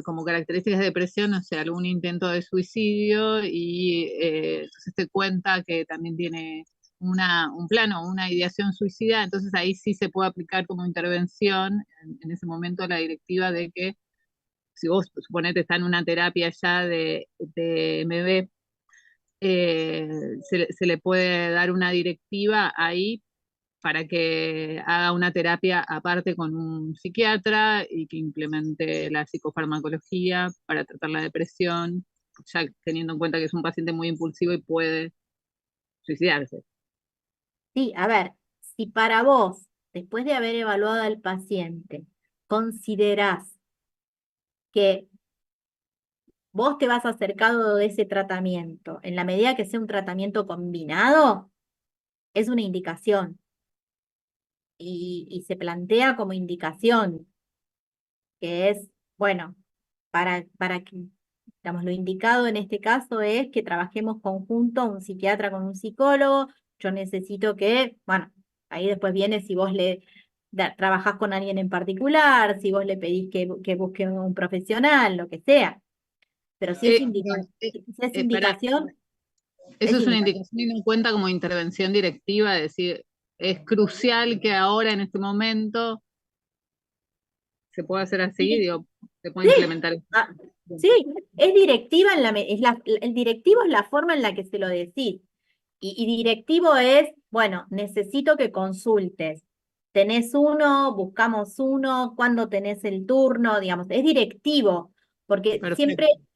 como características de depresión, no sé, algún intento de suicidio y entonces te cuenta que también tiene un plano, una ideación suicida, entonces ahí sí se puede aplicar como intervención en ese momento la directiva de que si vos suponete está en una terapia ya de MB, se le puede dar una directiva ahí para que haga una terapia aparte con un psiquiatra y que implemente la psicofarmacología para tratar la depresión, ya teniendo en cuenta que es un paciente muy impulsivo y puede suicidarse. sí, a ver, si para vos, después de haber evaluado al paciente, considerás que vos te vas acercando de ese tratamiento, en la medida que sea un tratamiento combinado, es una indicación y se plantea como indicación, que es, bueno, para que, digamos, lo indicado en este caso es que trabajemos conjunto, un psiquiatra con un psicólogo, yo necesito que, bueno, ahí después viene si vos trabajás con alguien en particular, si vos le pedís que busque un profesional, lo que sea, pero si es Para, indicación, eso es es una indicación. indicación teniendo en cuenta como intervención directiva, es decir, es crucial que ahora en este momento se pueda hacer así, Sí, digo, se puede sí, implementar. ah, sí, es directiva el directivo es la forma en la que se lo decís. Y directivo es, bueno, necesito que consultes. ¿Tenés uno? ¿Buscamos uno? ¿Cuándo tenés el turno? Digamos, es directivo, porque siempre Perfecto.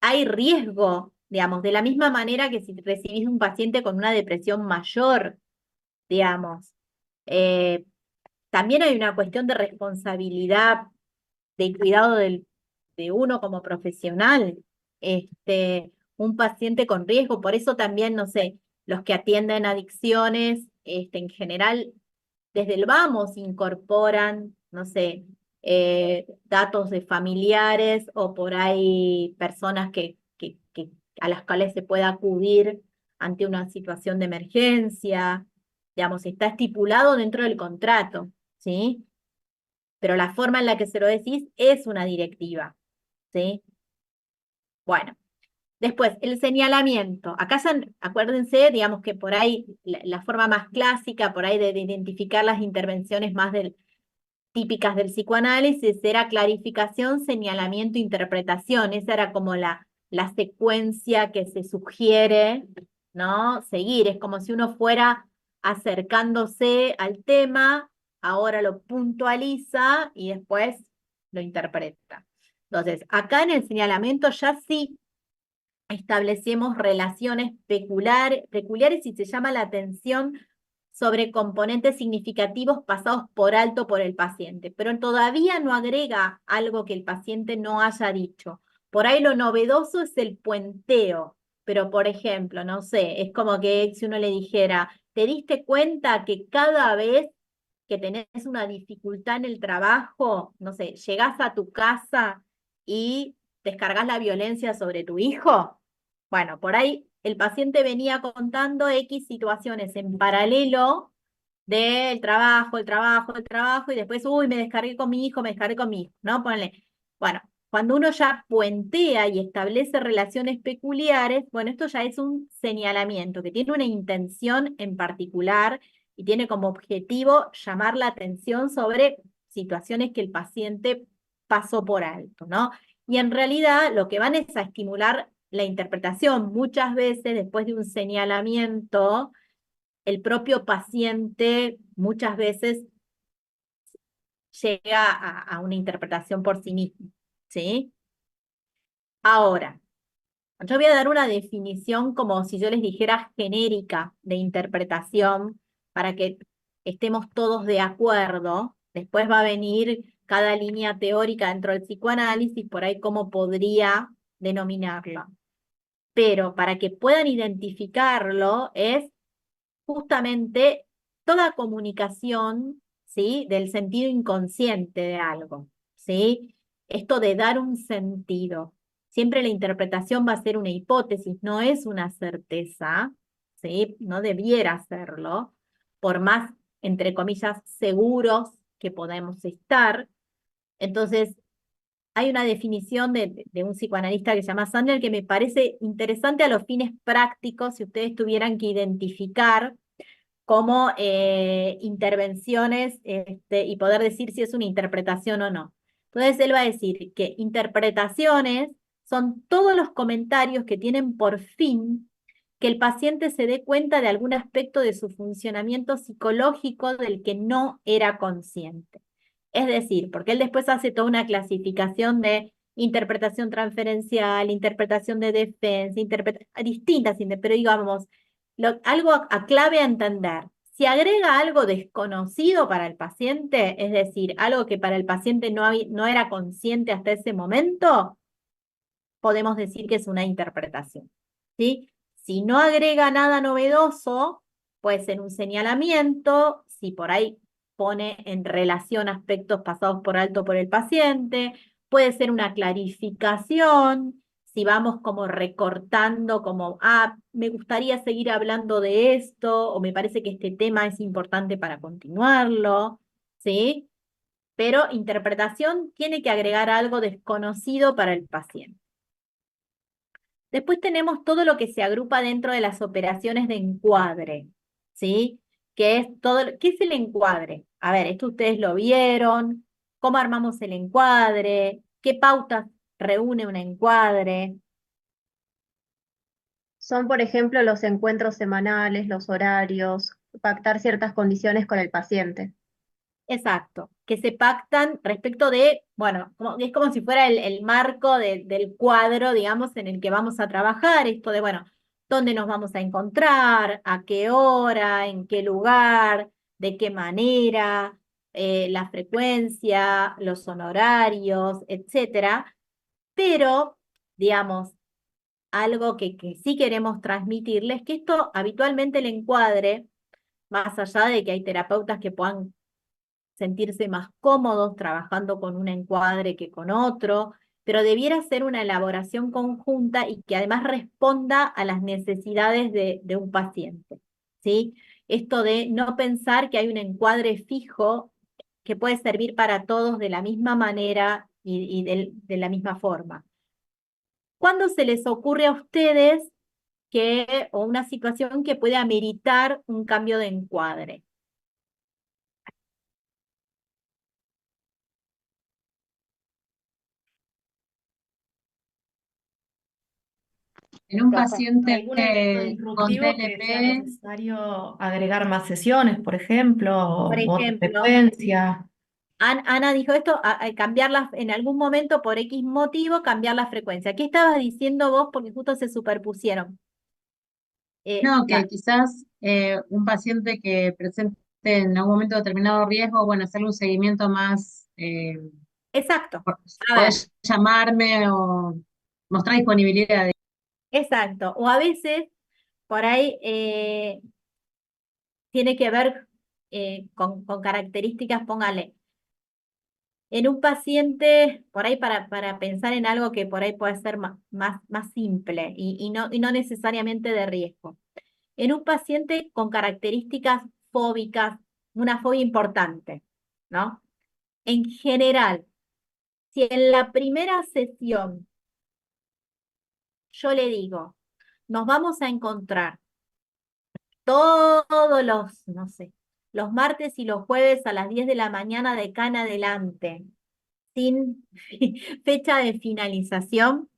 hay riesgo, digamos, de la misma manera que si recibís un paciente con una depresión mayor, digamos. Eh, También hay una cuestión de responsabilidad de cuidado de uno como profesional, un paciente con riesgo, por eso también, no sé, los que atienden adicciones, en general, desde el vamos incorporan, no sé, datos de familiares o por ahí personas a las cuales se pueda acudir ante una situación de emergencia, digamos, está estipulado dentro del contrato. ¿sí? Pero la forma en la que se lo decís es una directiva, ¿sí? Bueno, después, el señalamiento. Acá ya, acuérdense, digamos que por ahí la forma más clásica, por ahí de identificar las intervenciones más típicas del psicoanálisis era clarificación, señalamiento, interpretación. Esa era como la secuencia que se sugiere, ¿no? Seguir. Es como si uno fuera acercándose al tema, ahora lo puntualiza y después lo interpreta. Entonces, acá en el señalamiento ya sí establecemos relaciones peculiares y se llama la atención sobre componentes significativos pasados por alto por el paciente, pero todavía no agrega algo que el paciente no haya dicho. Por ahí lo novedoso es el puenteo, pero por ejemplo, no sé, es como que si uno le dijera, ¿te diste cuenta que cada vez que tenés una dificultad en el trabajo, no sé, llegás a tu casa y descargas la violencia sobre tu hijo? Bueno, por ahí el paciente venía contando X situaciones en paralelo del trabajo, el trabajo, y después, uy, me descargué con mi hijo, me descargué con mi hijo, ¿no? Ponle. Bueno, cuando uno ya puentea y establece relaciones peculiares, bueno, esto ya es un señalamiento que tiene una intención en particular y tiene como objetivo llamar la atención sobre situaciones que el paciente pasó por alto, ¿no? Y en realidad lo que van es a estimular la interpretación. Muchas veces, después de un señalamiento, el propio paciente muchas veces llega a una interpretación por sí mismo, ¿sí? Ahora, yo voy a dar una definición como si yo les dijera genérica de interpretación para que estemos todos de acuerdo. Después va a venir cada línea teórica dentro del psicoanálisis, por ahí cómo podría denominarla. Pero para que puedan identificarlo es justamente toda comunicación, ¿sí? Del sentido inconsciente de algo, ¿sí? Esto de dar un sentido. Siempre la interpretación va a ser una hipótesis, no es una certeza, ¿sí? No debiera serlo, por más, entre comillas, seguros que podemos estar. Entonces, hay una definición de un psicoanalista que se llama Sandler que me parece interesante a los fines prácticos, si ustedes tuvieran que identificar como intervenciones y poder decir si es una interpretación o no. Entonces él va a decir que interpretaciones son todos los comentarios que tienen por fin que el paciente se dé cuenta de algún aspecto de su funcionamiento psicológico del que no era consciente. Es decir, porque él después hace toda una clasificación de interpretación transferencial, interpretación de defensa, distintas, pero digamos, algo a clave a entender. Si agrega algo desconocido para el paciente, es decir, algo que para el paciente no era consciente hasta ese momento, podemos decir que es una interpretación, ¿sí? Si no agrega nada novedoso, puede ser un señalamiento, si por ahí pone en relación aspectos pasados por alto por el paciente, puede ser una clarificación, si vamos como recortando, como, me gustaría seguir hablando de esto, o me parece que este tema es importante para continuarlo, ¿sí? Pero interpretación tiene que agregar algo desconocido para el paciente. Después tenemos todo lo que se agrupa dentro de las operaciones de encuadre, ¿sí? ¿Qué es el encuadre? A ver, esto ustedes lo vieron, ¿cómo armamos el encuadre? ¿Qué pautas reúne un encuadre? Son, por ejemplo, los encuentros semanales, los horarios, pactar ciertas condiciones con el paciente. Exacto, que se pactan respecto de, bueno, es como si fuera el marco del cuadro, digamos, en el que vamos a trabajar, esto de, bueno, dónde nos vamos a encontrar, a qué hora, en qué lugar, de qué manera, la frecuencia, los honorarios, etcétera. Pero, digamos, algo que sí queremos transmitirles, que esto habitualmente el encuadre, más allá de que hay terapeutas que puedan sentirse más cómodos trabajando con un encuadre que con otro, pero debiera ser una elaboración conjunta y que además responda a las necesidades de un paciente, ¿sí? Esto de no pensar que hay un encuadre fijo que puede servir para todos de la misma manera y de la misma forma. ¿Cuándo se les ocurre a ustedes o una situación que puede ameritar un cambio de encuadre? En un Rafa. paciente Algún evento con disruptivo que sea TLP, necesario agregar más sesiones, por ejemplo, Por o otra ejemplo, frecuencia. Ana dijo esto, cambiarla en algún momento por X motivo, cambiar la frecuencia. ¿Qué estabas diciendo vos? Porque justo se superpusieron. no, que La- quizás un paciente que presente en algún momento determinado riesgo, bueno, hacerle un seguimiento más, Exacto. A ver, podés llamarme o mostrar disponibilidad. exacto. O a veces, por ahí, tiene que ver con características, póngale. En un paciente, por ahí para pensar en algo que por ahí puede ser más simple y no necesariamente de riesgo. En un paciente con características fóbicas, una fobia importante, ¿no? En general, si en la primera sesión yo le digo, nos vamos a encontrar todos los, no sé, los martes y los jueves a las 10 de la mañana de acá en adelante, sin fecha de finalización,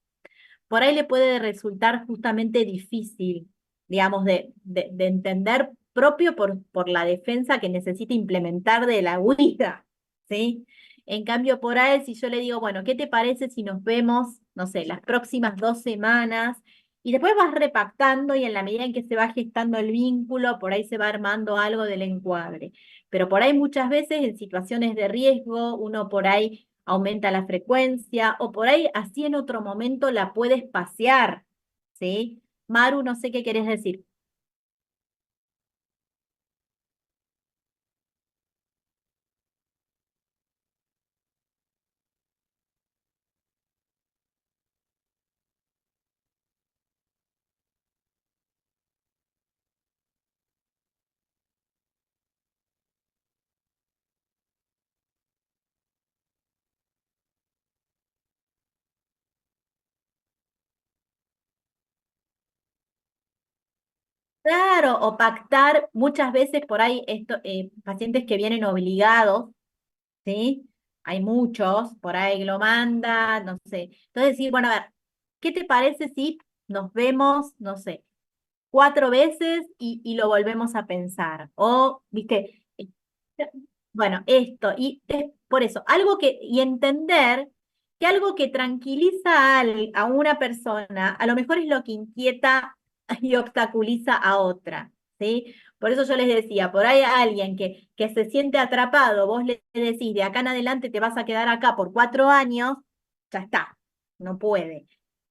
por ahí le puede resultar justamente difícil, digamos, de entender propio por la defensa que necesita implementar de la huida, ¿sí? En cambio, por ahí, si yo le digo, bueno, ¿qué te parece si nos vemos, no sé, las próximas 2 semanas? Y después vas repactando y en la medida en que se va gestando el vínculo, por ahí se va armando algo del encuadre. Pero por ahí muchas veces en situaciones de riesgo, uno por ahí aumenta la frecuencia o por ahí así en otro momento la puedes pasear, ¿sí? Maru, no sé qué querés decir. Claro, o pactar muchas veces por ahí pacientes que vienen obligados, ¿sí? Hay muchos, por ahí lo mandan, no sé. Entonces decir, bueno, a ver, ¿qué te parece si nos vemos, no sé, 4 veces y lo volvemos a pensar? O, viste, bueno, esto, y es por eso, y entender que algo que tranquiliza a una persona, a lo mejor es lo que inquieta y obstaculiza a otra, ¿sí? Por eso yo les decía, por ahí alguien que se siente atrapado, vos le decís, de acá en adelante te vas a quedar acá por 4 años, ya está, no puede.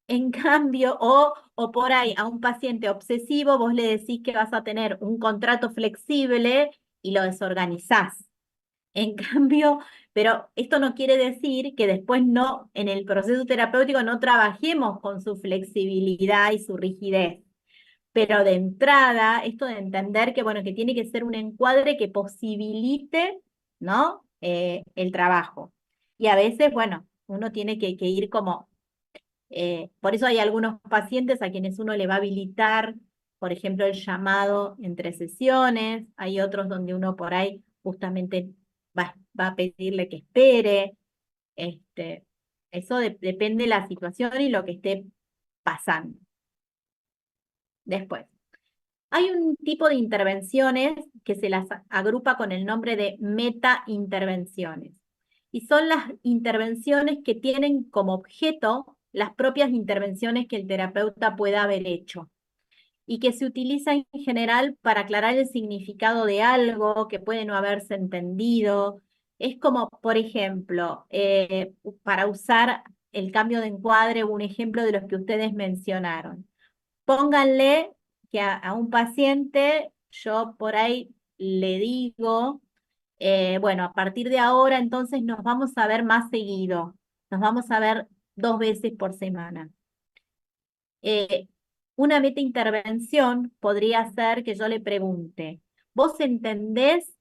En cambio, o por ahí a un paciente obsesivo, vos le decís que vas a tener un contrato flexible y lo desorganizás. En cambio, pero esto no quiere decir que después no, en el proceso terapéutico no trabajemos con su flexibilidad y su rigidez. Pero de entrada, esto de entender que, bueno, que tiene que ser un encuadre que posibilite, ¿no? El trabajo. Y a veces, bueno, uno tiene que ir como por eso hay algunos pacientes a quienes uno le va a habilitar, por ejemplo, el llamado entre sesiones, hay otros donde uno por ahí justamente va a pedirle que espere. Eso depende de la situación y lo que esté pasando. Después, hay un tipo de intervenciones que se las agrupa con el nombre de meta-intervenciones. Y son las intervenciones que tienen como objeto las propias intervenciones que el terapeuta pueda haber hecho y que se utilizan en general para aclarar el significado de algo que puede no haberse entendido. Es como, por ejemplo, para usar el cambio de encuadre, un ejemplo de los que ustedes mencionaron. Pónganle que a un paciente yo por ahí le digo, bueno, a partir de ahora entonces nos vamos a ver más seguido, nos vamos a ver 2 veces por semana. Eh, una meta intervención podría ser que yo le pregunte, ¿vos entendés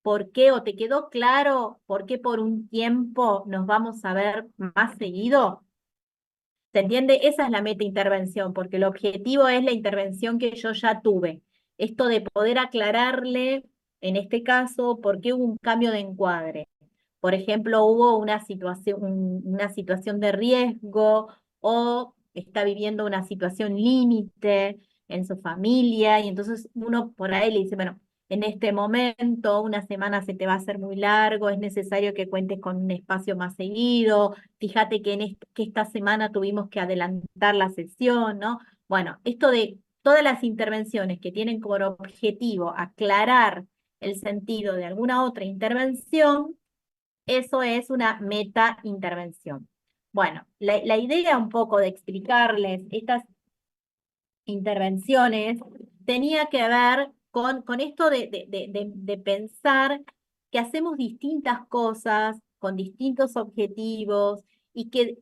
por qué, o te quedó claro por qué por un tiempo nos vamos a ver más seguido? ¿Se entiende? Esa es la meta intervención, porque el objetivo es la intervención que yo ya tuve. Esto de poder aclararle, en este caso, por qué hubo un cambio de encuadre. Por ejemplo, hubo una situación de riesgo o está viviendo una situación límite en su familia y entonces uno por ahí le dice, bueno, en este momento una semana se te va a hacer muy largo, es necesario que cuentes con un espacio más seguido, fíjate que, que esta semana tuvimos que adelantar la sesión, ¿no? Bueno, esto de todas las intervenciones que tienen como objetivo aclarar el sentido de alguna otra intervención, eso es una meta intervención. Bueno, la idea un poco de explicarles estas intervenciones tenía que ver con esto de pensar que hacemos distintas cosas con distintos objetivos y que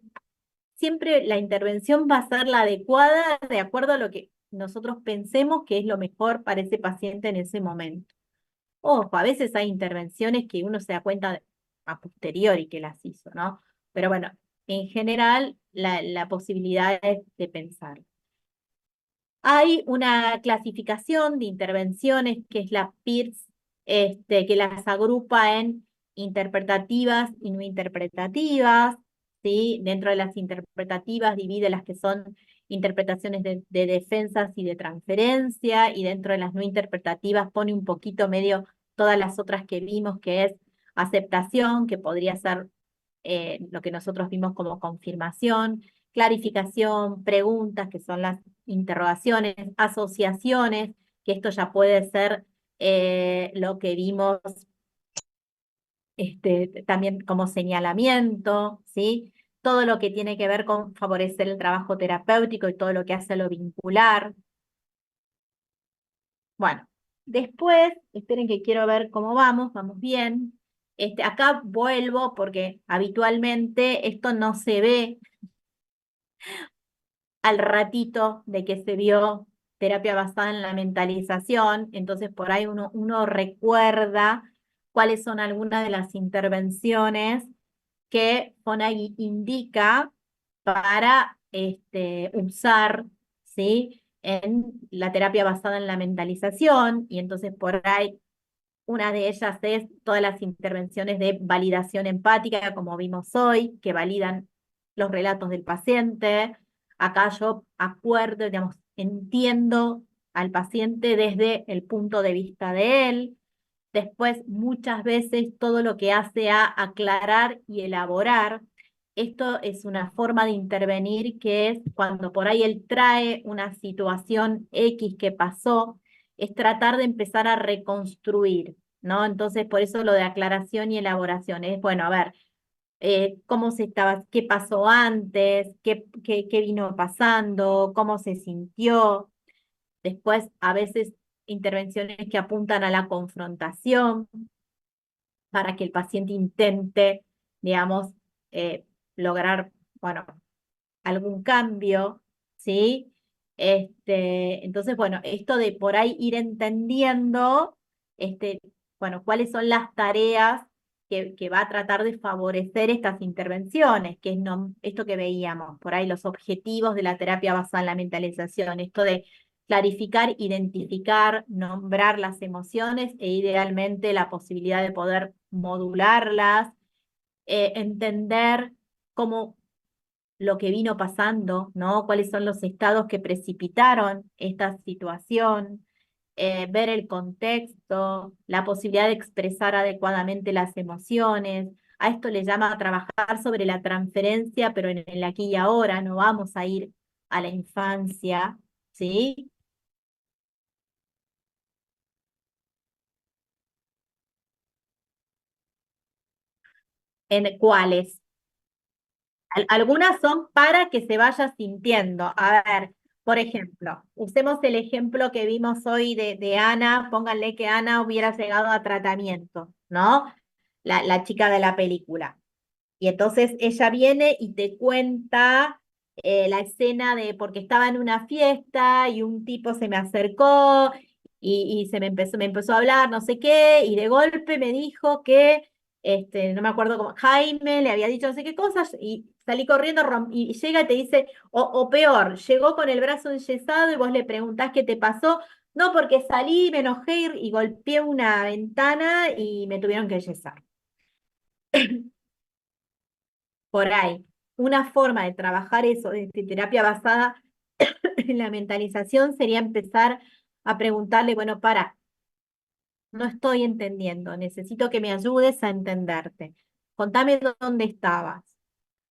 siempre la intervención va a ser la adecuada de acuerdo a lo que nosotros pensemos que es lo mejor para ese paciente en ese momento. Ojo, a veces hay intervenciones que uno se da cuenta a posteriori que las hizo, ¿no? Pero bueno, en general la posibilidad es de pensar. Hay una clasificación de intervenciones que es la PIRS, que las agrupa en interpretativas y no interpretativas, ¿sí? Dentro de las interpretativas divide las que son interpretaciones de defensas y de transferencia, y dentro de las no interpretativas pone un poquito medio todas las otras que vimos, que es aceptación, que podría ser lo que nosotros vimos como confirmación, clarificación, preguntas, que son las interrogaciones, asociaciones, que esto ya puede ser lo que vimos también como señalamiento, ¿sí? Todo lo que tiene que ver con favorecer el trabajo terapéutico y todo lo que hace lo vincular. Bueno, después, esperen que quiero ver cómo vamos bien. Acá vuelvo porque habitualmente esto no se ve al ratito de que se vio terapia basada en la mentalización, entonces por ahí uno recuerda cuáles son algunas de las intervenciones que FONAI indica para usar, ¿sí? En la terapia basada en la mentalización, y entonces por ahí una de ellas es todas las intervenciones de validación empática, como vimos hoy, que validan los relatos del paciente. Acá yo acuerdo, digamos, entiendo al paciente desde el punto de vista de él. Después, muchas veces todo lo que hace a aclarar y elaborar. Esto es una forma de intervenir que es cuando por ahí él trae una situación X que pasó, es tratar de empezar a reconstruir, ¿no? Entonces, por eso lo de aclaración y elaboración es, bueno, a ver, cómo se estaba, qué pasó antes, qué vino pasando, cómo se sintió. Después, a veces, intervenciones que apuntan a la confrontación para que el paciente intente, digamos, lograr, bueno, algún cambio, ¿sí? Entonces, bueno, esto de por ahí ir entendiendo, bueno, cuáles son las tareas que va a tratar de favorecer estas intervenciones, que es esto que veíamos, por ahí los objetivos de la terapia basada en la mentalización, esto de clarificar, identificar, nombrar las emociones e idealmente la posibilidad de poder modularlas, entender cómo lo que vino pasando, ¿no? Cuáles son los estados que precipitaron esta situación, ver el contexto, la posibilidad de expresar adecuadamente las emociones. A esto le llama trabajar sobre la transferencia, pero en el aquí y ahora, no vamos a ir a la infancia, ¿sí? ¿En cuáles? Algunas son para que se vaya sintiendo. A ver, por ejemplo, usemos el ejemplo que vimos hoy de Ana, pónganle que Ana hubiera llegado a tratamiento, ¿no? La chica de la película. Y entonces ella viene y te cuenta la escena de porque estaba en una fiesta y un tipo se me acercó y me empezó a hablar, no sé qué, y de golpe me dijo que, no me acuerdo cómo, Jaime le había dicho no sé qué cosas, y salí corriendo, y llega y te dice, o peor, llegó con el brazo enyesado y vos le preguntás qué te pasó. No, porque salí, me enojé y golpeé una ventana y me tuvieron que enyesar. Por ahí, una forma de trabajar eso, de terapia basada en la mentalización, sería empezar a preguntarle, bueno, no estoy entendiendo, necesito que me ayudes a entenderte. Contame dónde estabas.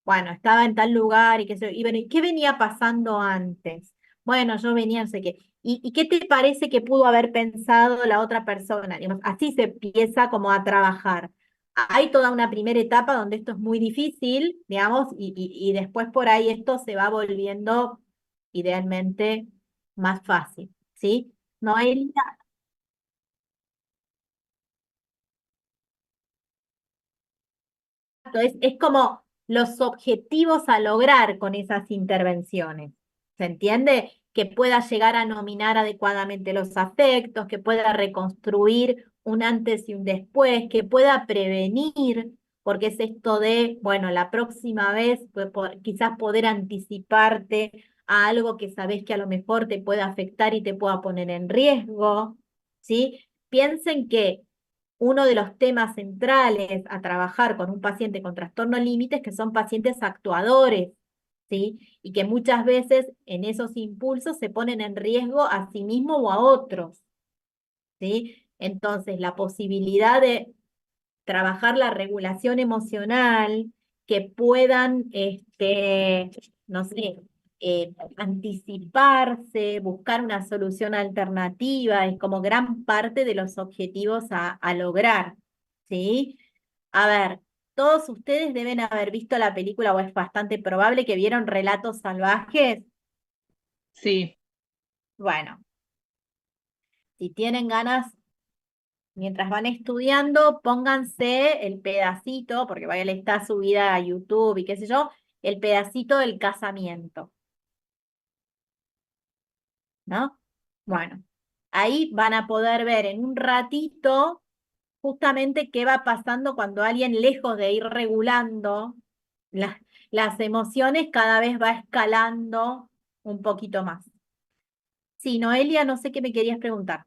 Bueno, estaba en tal lugar y qué sé yo. Y bueno, ¿y qué venía pasando antes? Bueno, yo venía, no sé qué. ¿Y qué te parece que pudo haber pensado la otra persona? Digamos, así se empieza como a trabajar. Hay toda una primera etapa donde esto es muy difícil, digamos, y después por ahí esto se va volviendo idealmente más fácil, ¿sí? Noelia, es como los objetivos a lograr con esas intervenciones. ¿Se entiende? Que pueda llegar a nominar adecuadamente los afectos, que pueda reconstruir un antes y un después, que pueda prevenir, porque es esto de, bueno, la próxima vez, pues, quizás poder anticiparte a algo que sabes que a lo mejor te puede afectar y te pueda poner en riesgo, ¿sí? Piensen que uno de los temas centrales a trabajar con un paciente con trastorno límite es que son pacientes actuadores, ¿sí? Y que muchas veces en esos impulsos se ponen en riesgo a sí mismo o a otros, ¿sí? Entonces, la posibilidad de trabajar la regulación emocional, que puedan, no sé, anticiparse, buscar una solución alternativa, es como gran parte de los objetivos a lograr, ¿sí? A ver, todos ustedes deben haber visto la película, o es bastante probable que vieron Relatos Salvajes. Sí, Bueno, si tienen ganas, mientras van estudiando, pónganse el pedacito, porque vaya, está subida a YouTube y qué sé yo, el pedacito del casamiento, ¿no? Bueno, ahí van a poder ver en un ratito justamente qué va pasando cuando alguien, lejos de ir regulando las, las emociones, cada vez va escalando un poquito más. Sí, Noelia, no sé qué me querías preguntar.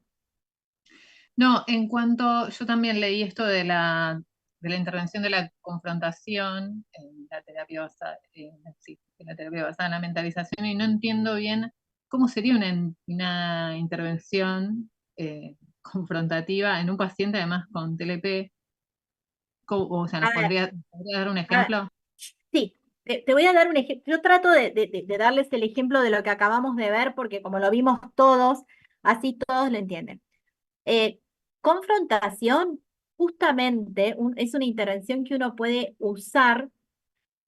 no, en cuanto, yo también leí esto de la intervención de la confrontación en la terapia basada, sí, en la terapia basada en la mentalización, y no entiendo bien cómo sería una intervención confrontativa en un paciente además con TLP. O sea, A ver, ¿nos podría dar un a ver, ejemplo? sí, te voy a dar un ejemplo. Yo trato de darles el ejemplo de lo que acabamos de ver, porque como lo vimos todos, así todos lo entienden. Eh, confrontación, justamente, es una intervención que uno puede usar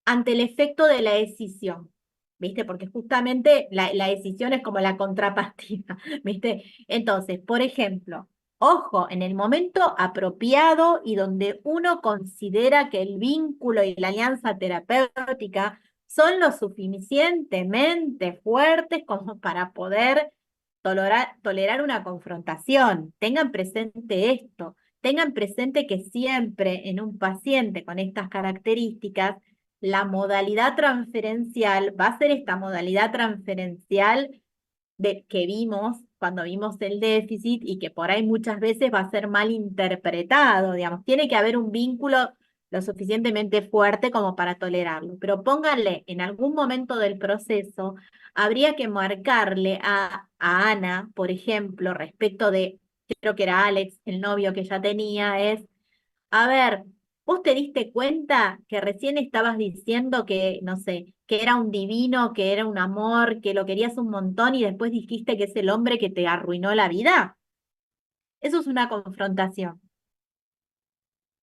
ante el efecto de la decisión, ¿viste? Porque justamente la decisión es como la contrapartida, ¿viste? Entonces, por ejemplo, ojo, en el momento apropiado y donde uno considera que el vínculo y la alianza terapéutica son lo suficientemente fuertes como para poder tolerar una confrontación. Tengan presente esto. Tengan presente que siempre en un paciente con estas características, la modalidad transferencial va a ser esta modalidad transferencial que vimos cuando vimos el déficit y que por ahí muchas veces va a ser mal interpretado, digamos. Tiene que haber un vínculo lo suficientemente fuerte como para tolerarlo, pero pónganle en algún momento del proceso, habría que marcarle a Ana, por ejemplo, respecto de, creo que era Alex, el novio que ya tenía, es a ver, ¿vos te diste cuenta que recién estabas diciendo que, no sé, que era un divino, que era un amor, que lo querías un montón y después dijiste que es el hombre que te arruinó la vida? Eso es una confrontación,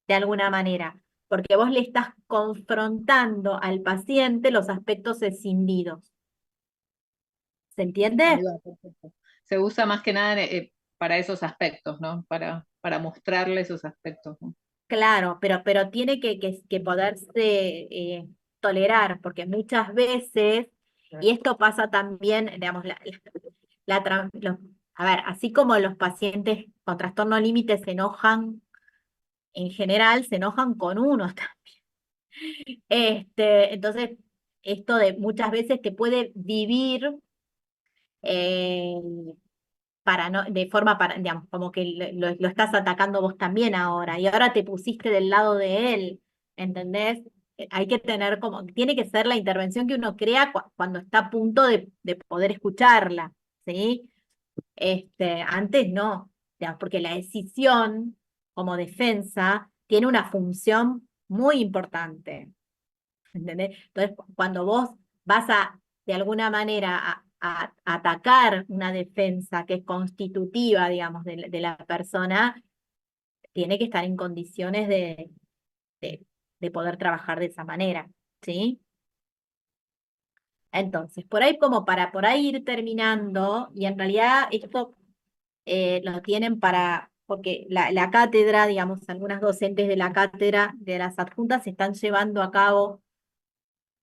de alguna manera, porque vos le estás confrontando al paciente los aspectos escindidos. ¿Se entiende? Ayuda, perfecto. Se usa más que nada para esos aspectos, ¿no? Para mostrarle esos aspectos, ¿no? Claro, pero tiene que poderse tolerar, porque muchas veces, y esto pasa también, digamos, a ver, así como los pacientes con trastorno límite se enojan, en general se enojan con uno también. Entonces, esto de muchas veces te puede vivir eh, para no, de forma para, digamos, como que lo estás atacando vos también ahora, y ahora te pusiste del lado de él, ¿entendés? Hay que tener como, tiene que ser la intervención que uno crea cuando está a punto de poder escucharla, ¿sí? Antes no, digamos, porque la decisión como defensa tiene una función muy importante, ¿entendés? Entonces, cuando vos vas a, de alguna manera, a atacar una defensa que es constitutiva, digamos, de la persona, tiene que estar en condiciones de, de poder trabajar de esa manera, ¿sí? Entonces, por ahí como para por ahí ir terminando, y en realidad esto lo tienen porque la cátedra, digamos, algunas docentes de la cátedra de las adjuntas están llevando a cabo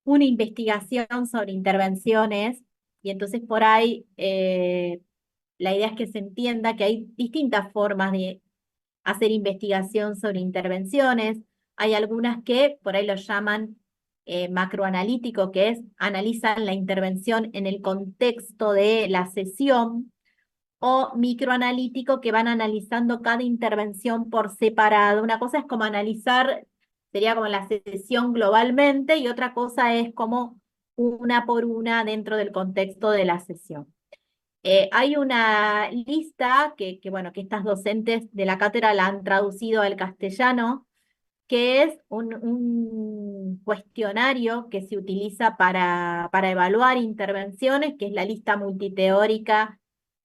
una investigación sobre intervenciones, y entonces por ahí la idea es que se entienda que hay distintas formas de hacer investigación sobre intervenciones. Hay algunas que por ahí lo llaman macroanalítico, que es analizan la intervención en el contexto de la sesión, o microanalítico, que van analizando cada intervención por separado. Una cosa es como analizar, sería como la sesión globalmente, y otra cosa es como una por una dentro del contexto de la sesión. Hay una lista bueno, que estas docentes de la cátedra la han traducido al castellano, que es un cuestionario que se utiliza para evaluar intervenciones, que es la lista multiteórica,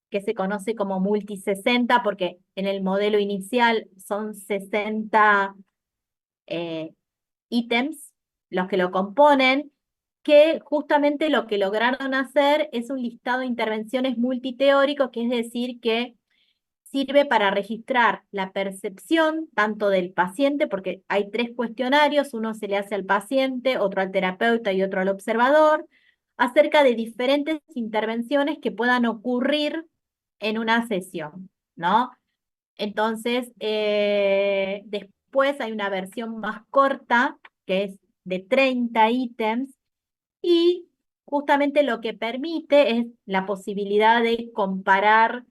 que se conoce como multi-60, porque en el modelo inicial son 60 eh, ítems los que lo componen, que justamente lo que lograron hacer es un listado de intervenciones multiteórico, que es decir, que sirve para registrar la percepción tanto del paciente, porque hay 3 cuestionarios, uno se le hace al paciente, otro al terapeuta y otro al observador, acerca de diferentes intervenciones que puedan ocurrir en una sesión, ¿no? Entonces, después hay una versión más corta, que es de 30 ítems, y justamente lo que permite es la posibilidad de comparar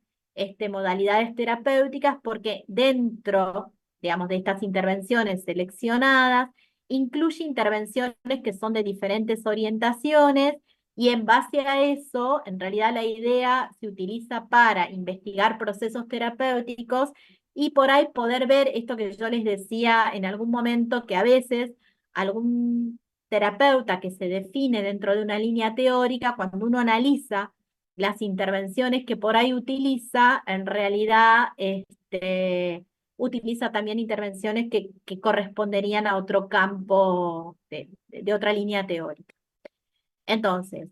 modalidades terapéuticas, porque dentro, digamos, de estas intervenciones seleccionadas, incluye intervenciones que son de diferentes orientaciones, y en base a eso, en realidad la idea se utiliza para investigar procesos terapéuticos, y por ahí poder ver esto que yo les decía en algún momento, que a veces algún terapeuta que se define dentro de una línea teórica, cuando uno analiza las intervenciones que por ahí utiliza, en realidad utiliza también intervenciones que corresponderían a otro campo de otra línea teórica. Entonces,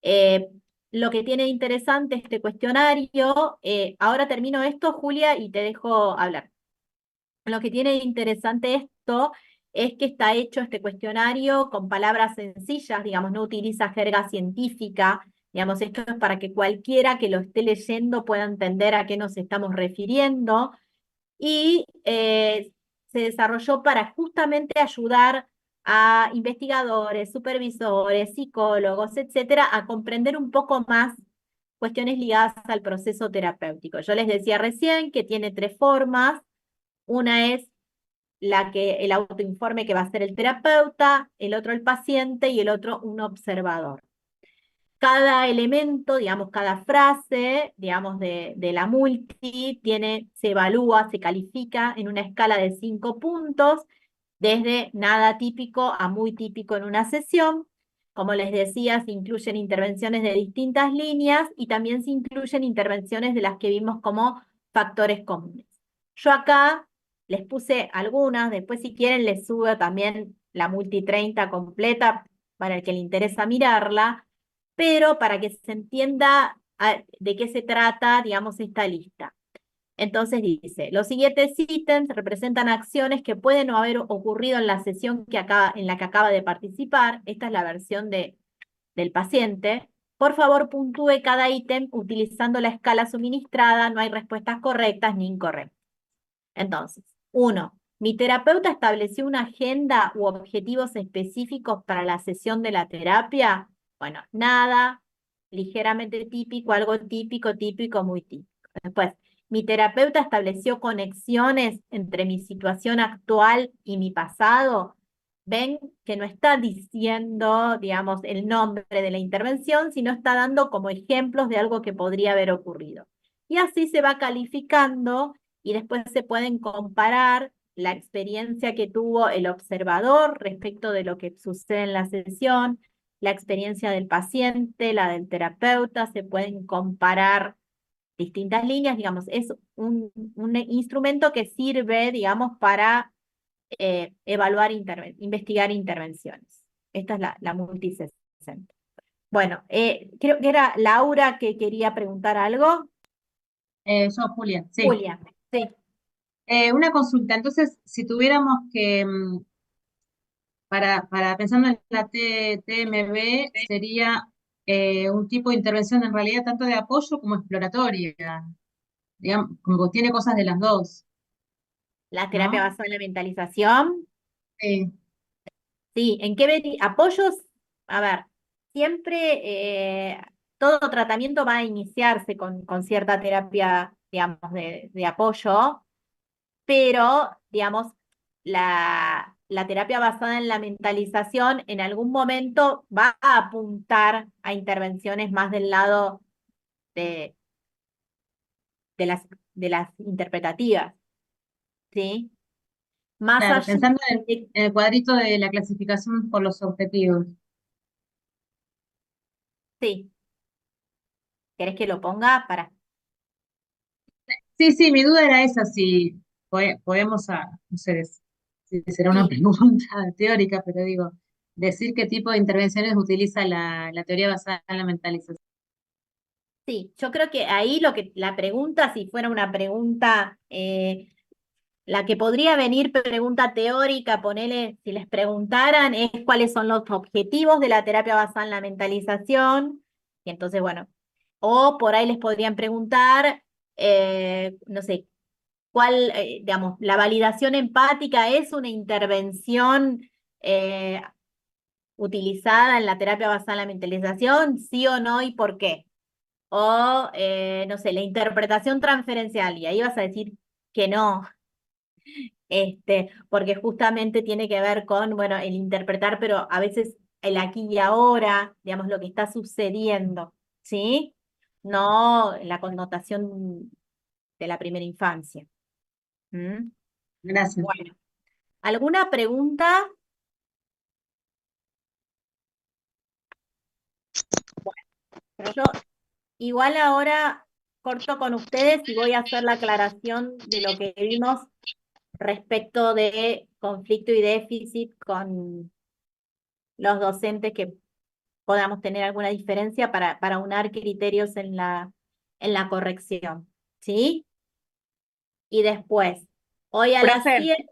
eh, lo que tiene interesante este cuestionario, ahora termino esto, Julia, y te dejo hablar. Lo que tiene interesante esto es que está hecho este cuestionario con palabras sencillas, digamos, no utiliza jerga científica, digamos, esto es para que cualquiera que lo esté leyendo pueda entender a qué nos estamos refiriendo, y se desarrolló para justamente ayudar a investigadores, supervisores, psicólogos, etcétera, a comprender un poco más cuestiones ligadas al proceso terapéutico. Yo les decía recién que tiene 3 formas. Una es el autoinforme, que va a ser el terapeuta, el otro el paciente y el otro un observador. Cada elemento, digamos, cada frase, digamos, de la multi se evalúa, se califica en una escala de 5 puntos, desde nada típico a muy típico en una sesión. Como les decía, se incluyen intervenciones de distintas líneas, y también se incluyen intervenciones de las que vimos como factores comunes. Yo acá les puse algunas, después si quieren les subo también la multi 30 completa para el que le interesa mirarla, pero para que se entienda de qué se trata, digamos, esta lista. Entonces dice, los siguientes ítems representan acciones que pueden no haber ocurrido en la sesión en la que acaba de participar. Esta es la versión del paciente. Por favor, puntúe cada ítem utilizando la escala suministrada, no hay respuestas correctas ni incorrectas. Entonces, 1. Mi terapeuta estableció una agenda u objetivos específicos para la sesión de la terapia. Bueno, nada, ligeramente típico, algo típico, típico, muy típico. Después, mi terapeuta estableció conexiones entre mi situación actual y mi pasado. Ven que no está diciendo, digamos, el nombre de la intervención, sino está dando como ejemplos de algo que podría haber ocurrido. Y así se va calificando y después se pueden comparar la experiencia que tuvo el observador respecto de lo que sucede en la sesión, la experiencia del paciente, la del terapeuta, se pueden comparar distintas líneas, digamos, es un instrumento que sirve, digamos, para evaluar, investigar intervenciones. Esta es la multisesenta. Bueno, creo que era Laura que quería preguntar algo. Yo, Julia, sí. Julia, sí. Una consulta, entonces, si tuviéramos que, para pensando en la TMB, sería un tipo de intervención en realidad tanto de apoyo como exploratoria, digamos, como tiene cosas de las dos, La terapia ¿no? basada en la mentalización. Sí, Sí, ¿en qué apoyos? A ver, siempre todo tratamiento va a iniciarse con cierta terapia, digamos, de apoyo, pero, digamos, la terapia basada en la mentalización en algún momento va a apuntar a intervenciones más del lado de, de las interpretativas, ¿sí? Más claro, allá pensando de, en el cuadrito de la clasificación por los objetivos. sí, ¿querés que lo ponga para? Sí, sí, mi duda era esa, si podemos, no sé si será una Sí, pregunta teórica, pero digo, decir qué tipo de intervenciones utiliza la teoría basada en la mentalización. sí, yo creo que ahí la pregunta, si fuera una pregunta, la que podría venir pregunta teórica, ponele, si les preguntaran, es cuáles son los objetivos de la terapia basada en la mentalización. Y entonces, bueno, o por ahí les podrían preguntar, no sé, digamos, la validación empática es una intervención eh, utilizada en la terapia basada en la mentalización, sí o no y por qué. O, no sé, la interpretación transferencial, y ahí vas a decir que no, porque justamente tiene que ver con, bueno, el interpretar, pero a veces el aquí y ahora, digamos, lo que está sucediendo, ¿sí? No la connotación de la primera infancia. ¿Mm? Gracias. Bueno, ¿alguna pregunta? Bueno, yo igual ahora corto con ustedes y voy a hacer la aclaración de lo que vimos respecto de conflicto y déficit con los docentes, que podamos tener alguna diferencia para unar criterios en la corrección. ¿Sí? Y después, hoy a las Profe, 7,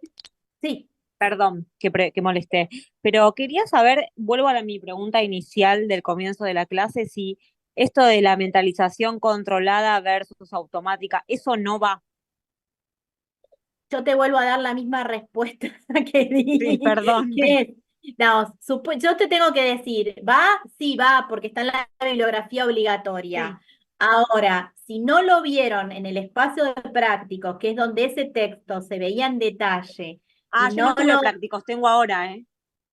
sí, perdón que molesté, pero quería saber, vuelvo a mi pregunta inicial del comienzo de la clase, si esto de la mentalización controlada versus automática, eso no va. yo te vuelvo a dar la misma respuesta que Sí, di, perdón. que es, no, yo te tengo que decir, ¿va? Sí, va, porque está en la bibliografía obligatoria. Sí. Ahora, si no lo vieron en el espacio de prácticos, que es donde ese texto se veía en detalle, Ah, y yo no no tuve lo, prácticos, tengo ahora, ¿eh?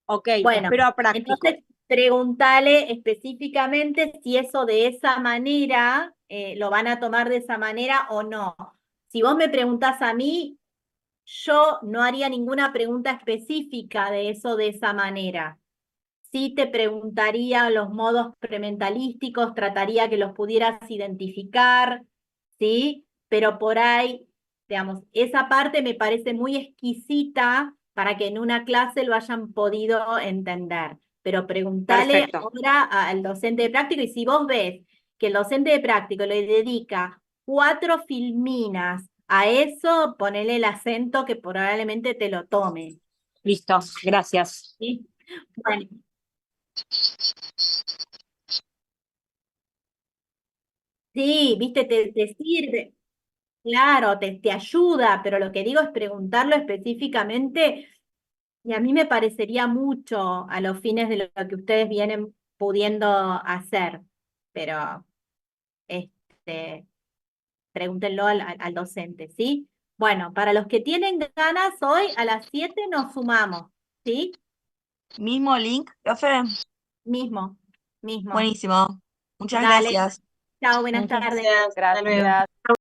Ok, bueno, espero a prácticos. entonces preguntale específicamente si eso de esa manera, lo van a tomar de esa manera o no. Si vos me preguntás a mí, yo no haría ninguna pregunta específica de eso de esa manera. Sí te preguntaría los modos prementalísticos, trataría que los pudieras identificar, ¿sí? Pero por ahí, digamos, esa parte me parece muy exquisita para que en una clase lo hayan podido entender. Pero preguntale Perfecto. ahora al docente de práctico, y si vos ves que el docente de práctico le dedica 4 filminas a eso, ponele el acento que probablemente te lo tome. Listo, gracias. ¿Sí? Bueno, Sí, viste, te sirve, claro, te ayuda, pero lo que digo es preguntarlo específicamente y a mí me parecería mucho a los fines de lo que ustedes vienen pudiendo hacer, pero este, pregúntenlo al docente, ¿sí? Bueno, para los que tienen ganas, hoy a las 7 nos sumamos, ¿sí? Mismo link, profe. Mismo, mismo. Buenísimo. Muchas Dale, gracias. chao, buenas Muchas tardes. gracias. Hasta luego. Gracias.